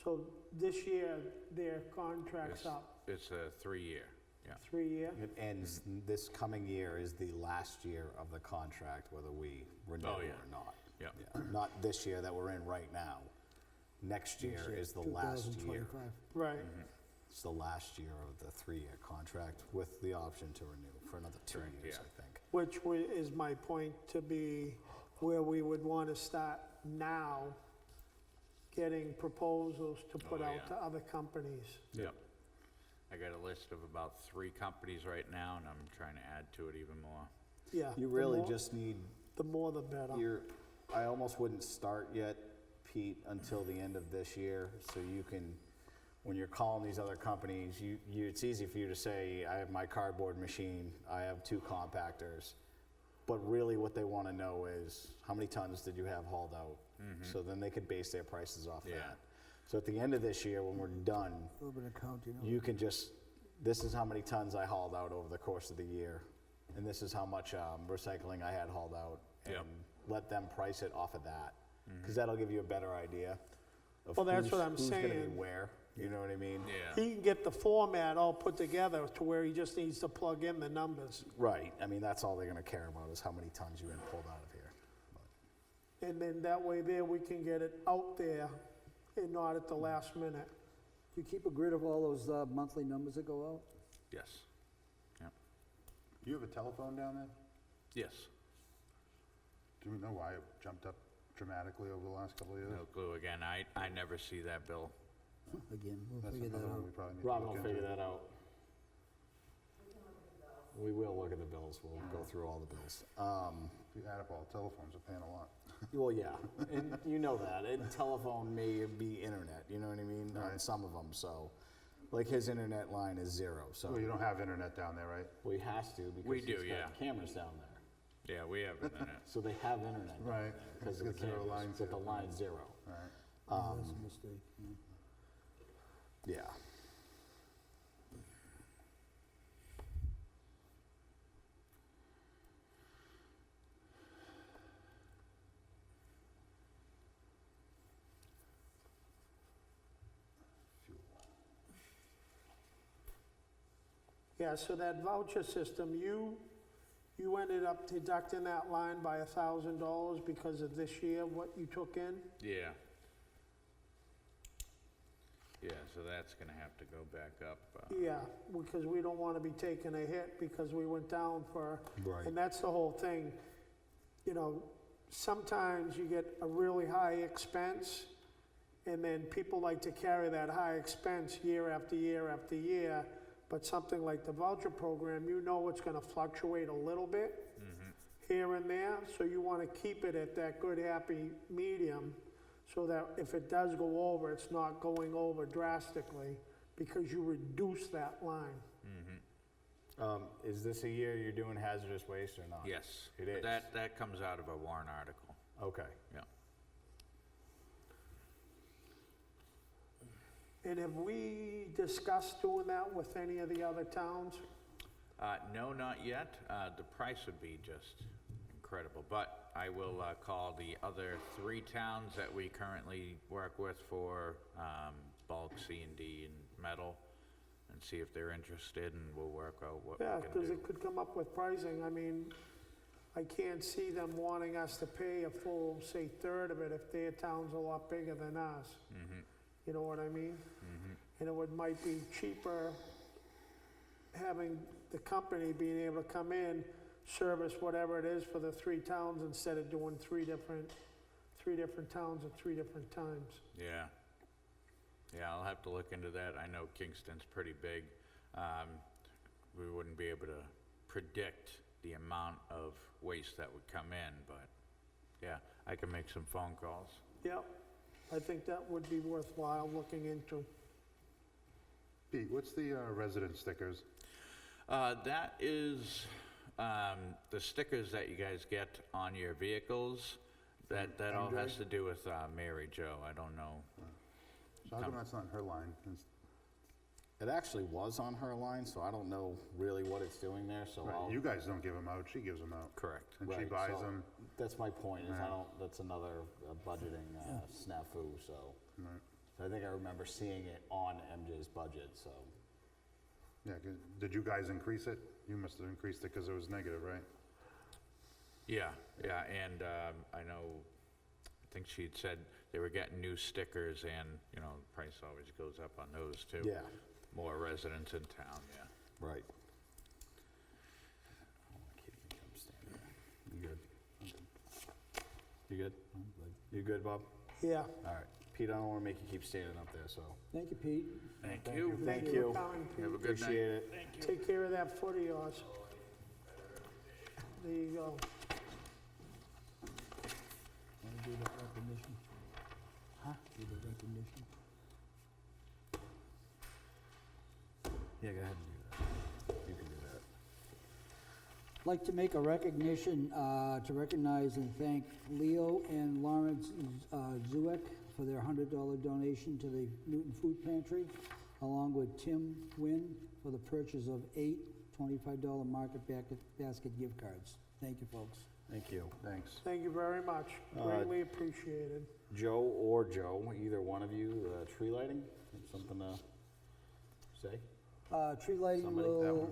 Speaker 1: So this year, their contract's up,
Speaker 9: It's a 3-year, yeah.
Speaker 1: 3-year?
Speaker 11: It ends, this coming year is the last year of the contract, whether we renew
Speaker 9: Oh, yeah.
Speaker 11: or not.
Speaker 9: Yeah.
Speaker 11: Yeah, not this year that we're in right now. Next year is the last year.
Speaker 4: 2025.
Speaker 1: Right.
Speaker 11: It's the last year of the 3-year contract with the option to renew for another 2
Speaker 9: Correct,
Speaker 11: years,
Speaker 9: yeah.
Speaker 11: I think.
Speaker 1: Which is my point, to be where we would want to start now, getting proposals to put
Speaker 9: Oh,
Speaker 1: out
Speaker 9: yeah.
Speaker 1: to other companies.
Speaker 9: Yep. I got a list of about 3 companies right now, and I'm trying to add to it even more.
Speaker 1: Yeah.
Speaker 11: You
Speaker 1: the
Speaker 11: really
Speaker 1: more-
Speaker 11: just need,
Speaker 1: The more the better.
Speaker 11: I almost wouldn't start yet, Pete, until the end of this year, so you can, when you're calling these other companies, it's easy for you to say, I have my cardboard machine, I have 2 compactors. But really what they want to know is, how many tons did you have hauled out? So then they could base their prices off
Speaker 9: Yeah.
Speaker 11: that. So at the end of this year, when we're done,
Speaker 4: A little bit of counting.
Speaker 11: you can just, this is how many tons I hauled out over the course of the year, and this is how much recycling I had hauled out.
Speaker 9: Yep.
Speaker 11: And let them price it off of that, because that'll give you a better idea of
Speaker 1: Well, that's what I'm
Speaker 11: who's gonna be
Speaker 1: saying.
Speaker 11: where, you know what I mean?
Speaker 9: Yeah.
Speaker 1: He can get the format all put together to where he just needs to plug in the numbers.
Speaker 11: Right, I mean, that's all they're gonna care about, is how many tons you had pulled out of here.
Speaker 1: And then that way there, we can get it out there and not at the last minute.
Speaker 4: Do you keep a grid of all those monthly numbers that go out?
Speaker 9: Yes. Yep.
Speaker 2: Do you have a telephone down there?
Speaker 9: Yes.
Speaker 2: Do we know why it jumped up dramatically over the last couple of years?
Speaker 9: No clue. Again, I never see that bill.
Speaker 4: Again, we'll
Speaker 2: That's
Speaker 4: figure that
Speaker 2: another one
Speaker 4: out.
Speaker 2: we probably need to
Speaker 11: Robin
Speaker 2: look
Speaker 11: will
Speaker 2: into.
Speaker 11: figure that out. We will look at the bills, we'll go through all the bills.
Speaker 2: If you add up all the telephones, we're paying a lot.
Speaker 11: Well, yeah, and you know that, and telephone may be internet, you know what I mean, on
Speaker 2: Right.
Speaker 11: some of them, so. Like his internet line is 0, so
Speaker 2: Well, you don't have internet down there, right?
Speaker 11: well, he has to because
Speaker 9: We do,
Speaker 11: he's
Speaker 9: yeah.
Speaker 11: got cameras down there.
Speaker 9: Yeah, we have internet.
Speaker 11: So they have internet down
Speaker 2: Right.
Speaker 11: there because of
Speaker 2: It's
Speaker 11: the
Speaker 2: got 0
Speaker 11: cameras,
Speaker 2: lines,
Speaker 11: but the
Speaker 2: yeah.
Speaker 11: line's 0.
Speaker 2: Right.
Speaker 4: That's a mistake. Yeah.
Speaker 11: Yeah.
Speaker 1: Yeah, so that voucher system, you ended up deducting that line by $1,000 because of this year, what you took in?
Speaker 9: Yeah. Yeah, so that's gonna have to go back up.
Speaker 1: Yeah, because we don't want to be taking a hit because we went down for,
Speaker 11: Right.
Speaker 1: and that's the whole thing. You know, sometimes you get a really high expense, and then people like to carry that high expense year after year after year. But something like the voucher program, you know it's gonna fluctuate a little bit here and there, so you wanna keep it at that good, happy medium, so that if it does go over, it's not going over drastically, because you reduce that line.
Speaker 11: Is this a year you're doing hazardous waste or not?
Speaker 9: Yes.
Speaker 11: It is.
Speaker 9: That comes out of a warrant article,
Speaker 11: Okay.
Speaker 9: yeah.
Speaker 1: And have we discussed doing that with any of the other towns?
Speaker 9: No, not yet. The price would be just incredible, but I will call the other 3 towns that we currently work with for bulk C&D and metal, and see if they're interested, and we'll work out what
Speaker 1: Yeah,
Speaker 9: we're gonna
Speaker 1: because
Speaker 9: do.
Speaker 1: it could come up with pricing. I mean, I can't see them wanting us to pay a full, say, third of it if their town's a lot bigger than us. You know what I mean? And it might be cheaper having the company being able to come in, service whatever it is for the 3 towns instead of doing three different towns at 3 different times.
Speaker 9: Yeah. Yeah, I'll have to look into that. I know Kingston's pretty big. We wouldn't be able to predict the amount of waste that would come in, but yeah, I can make some phone calls.
Speaker 1: Yep, I think that would be worthwhile looking into.
Speaker 2: Pete, what's the resident stickers?
Speaker 9: That is the stickers that you guys get on your vehicles. That all has to do with Mary Jo. I don't know.
Speaker 2: So how come that's not her line?
Speaker 11: It actually was on her line, so I don't know really what it's doing there, so
Speaker 2: Right,
Speaker 11: I'll.
Speaker 2: you guys don't give them out, she gives them out.
Speaker 9: Correct.
Speaker 2: And she
Speaker 11: Right,
Speaker 2: buys
Speaker 11: so
Speaker 2: them.
Speaker 11: That's my point, is I
Speaker 2: Right.
Speaker 11: don't, that's another budgeting snafu, so.
Speaker 2: Right.
Speaker 11: So I think I remember seeing it on MJ's budget, so.
Speaker 2: Yeah, did you guys increase it? You must have increased it because it was negative, right?
Speaker 9: Yeah, yeah, and I know, I think she'd said they were getting new stickers, and, you know, the price always goes up on those too.
Speaker 11: Yeah.
Speaker 9: More residents in town, yeah.
Speaker 11: Right. You good? You good? You good, Bob?
Speaker 1: Yeah,
Speaker 11: All right. Pete, I don't want to make you keep standing up there, so.
Speaker 4: Thank you, Pete.
Speaker 9: Thank you.
Speaker 1: thank
Speaker 11: Thank
Speaker 1: you
Speaker 11: you.
Speaker 1: for coming, Pete.
Speaker 9: Have a good night.
Speaker 11: Appreciate it.
Speaker 1: Take care of that foot of yours. There you go.
Speaker 4: Want to do that recognition? Huh? Do the recognition?
Speaker 11: Yeah, go ahead and do that. You can do that.
Speaker 4: I'd like to make a recognition to recognize and thank Leo and Lawrence Zuek for their $100 donation to the Newton Food Pantry, along with Tim Wynn for the purchase of 8 $25 Market Basket gift cards. Thank you, folks.
Speaker 11: Thank you.
Speaker 2: Thanks.
Speaker 1: Thank you very much. Greatly appreciated.
Speaker 11: Joe or Joe, either one of you, tree lighting, something to say?
Speaker 4: Tree lighting
Speaker 11: Somebody.
Speaker 4: will,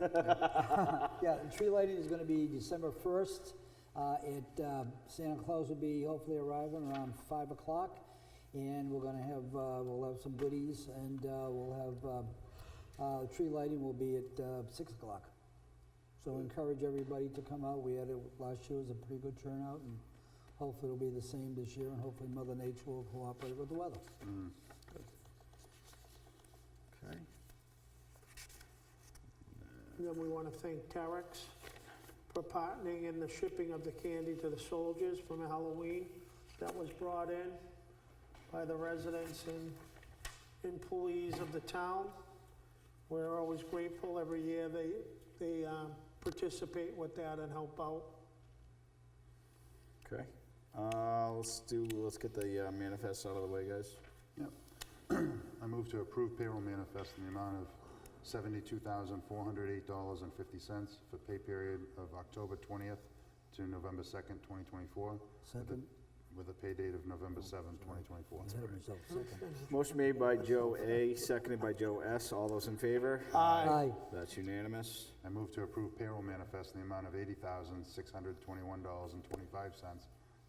Speaker 4: yeah, the tree lighting is gonna be December 1st. Santa Claus will be hopefully arriving around 5 o'clock. And we're gonna have, we'll have some goodies, and we'll have, tree lighting will be at 6 o'clock. So encourage everybody to come out. We had it, last year was a pretty good turnout, and hopefully it'll be the same this year, and hopefully Mother Nature will cooperate with the weather.
Speaker 11: Okay.
Speaker 1: And then we want to thank Terex for partnering in the shipping of the candy to the soldiers from Halloween that was brought in by the residents and employees of the town. We're always grateful. Every year they participate with that and help out.
Speaker 11: Okay. Let's get the manifest out of the way, guys.
Speaker 2: Yep. I move to approve payroll manifest in the amount of $72,408.50 for pay period of October 20th to November 2nd, 2024.
Speaker 4: Second.
Speaker 2: With a pay date of November 7th, 2024.
Speaker 4: Ahead of myself, second.
Speaker 11: Motion made by Joe A, seconded by Joe S. All those in favor?
Speaker 4: Aye.
Speaker 11: That's unanimous.
Speaker 2: I move to approve payroll manifest in the amount of $80,621.25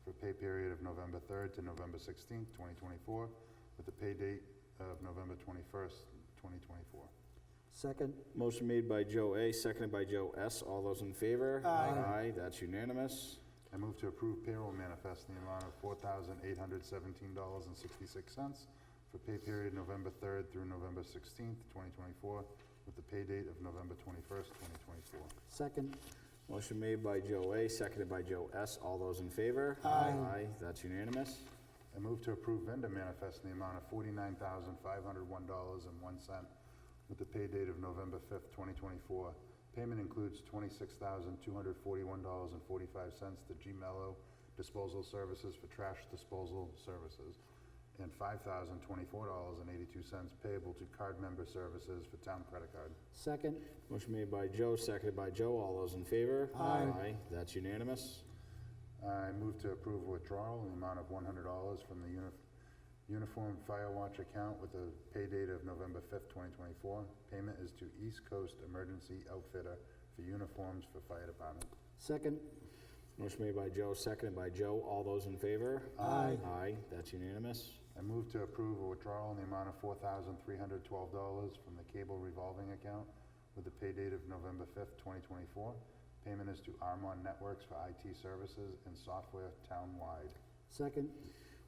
Speaker 2: for pay period of November 3rd to November 16th, 2024, with a pay date of November 21st, 2024.
Speaker 4: Second.
Speaker 11: Motion made by Joe A, seconded by Joe S. All those in favor?
Speaker 1: Aye.
Speaker 11: Aye, that's unanimous.
Speaker 2: I move to approve payroll manifest in the amount of $4,817.66 for pay period November 3rd through November 16th, 2024, with the pay date of November 21st, 2024.
Speaker 4: Second.
Speaker 11: Motion made by Joe A, seconded by Joe S. All those in favor?
Speaker 1: Aye.
Speaker 11: Aye, that's unanimous.
Speaker 2: I move to approve vendor manifest in the amount of $49,501.01 with the pay date of November 5th, 2024. Payment includes $26,241.45 to G Mello Disposal Services for trash disposal services, and $5,024.82 payable to card member services for town credit card.
Speaker 4: Second.
Speaker 11: Motion made by Joe, seconded by Joe. All those in favor?
Speaker 1: Aye.
Speaker 11: Aye, that's unanimous.
Speaker 2: I move to approve a withdrawal in the amount of $100 from the Uniform Fire Watch account with a pay date of November 5th, 2024. Payment is to East Coast Emergency Outfitter for uniforms for fire department.
Speaker 4: Second.
Speaker 11: Motion made by Joe, seconded by Joe. All those in favor?
Speaker 1: Aye.
Speaker 11: Aye, that's unanimous.
Speaker 2: I move to approve a withdrawal in the amount of $4,312 from the cable revolving account with a pay date of November 5th, 2024. Payment is to Armon Networks for IT services and software townwide.
Speaker 4: Second.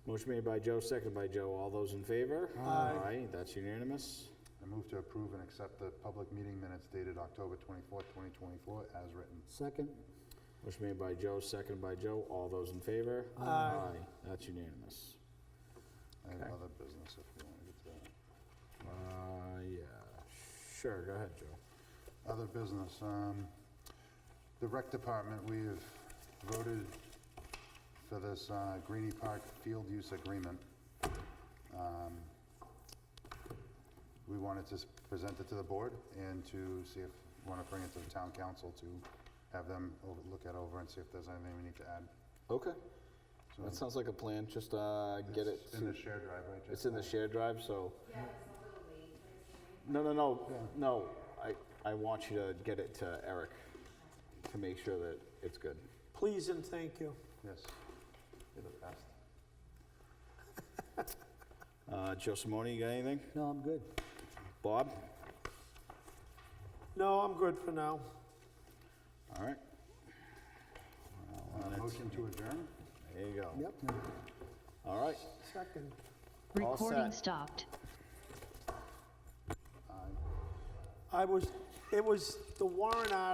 Speaker 11: Motion made by Joe, seconded by Joe. All those in favor?
Speaker 1: Aye.
Speaker 11: That's unanimous.
Speaker 2: I move to approve and accept the public meeting minutes dated October 24th, 2024 as written.
Speaker 4: Second.
Speaker 11: Motion made by Joe, seconded by Joe. All those in favor?
Speaker 1: Aye.
Speaker 11: That's unanimous.
Speaker 2: I have
Speaker 11: Okay.
Speaker 2: other business if you want to get to that.
Speaker 11: Yeah. Sure, go ahead, Joe.
Speaker 2: Other business, the rec department, we've voted for this Greenie Park field use agreement. We wanted to present it to the board and to see if we want to bring it to the town council to have them look it over and see if there's anything we need to add.
Speaker 11: Okay.
Speaker 2: So
Speaker 11: That sounds like a plan. Just get it.
Speaker 2: It's in the shared drive, right?
Speaker 11: It's in the shared drive, so. No. I want you to get it to Eric to make sure that it's good.
Speaker 1: Please and thank you.
Speaker 2: Yes. You're the best.
Speaker 11: Joe Simone, you got anything?
Speaker 4: No, I'm good.
Speaker 11: Bob?
Speaker 1: No, I'm good for now.
Speaker 11: All right.
Speaker 2: Motion to adjourn?
Speaker 11: There you go.
Speaker 4: Yep.
Speaker 11: All right.
Speaker 1: Second.
Speaker 11: All
Speaker 12: Recording
Speaker 11: set.
Speaker 12: stopped.
Speaker 1: It was the warrant article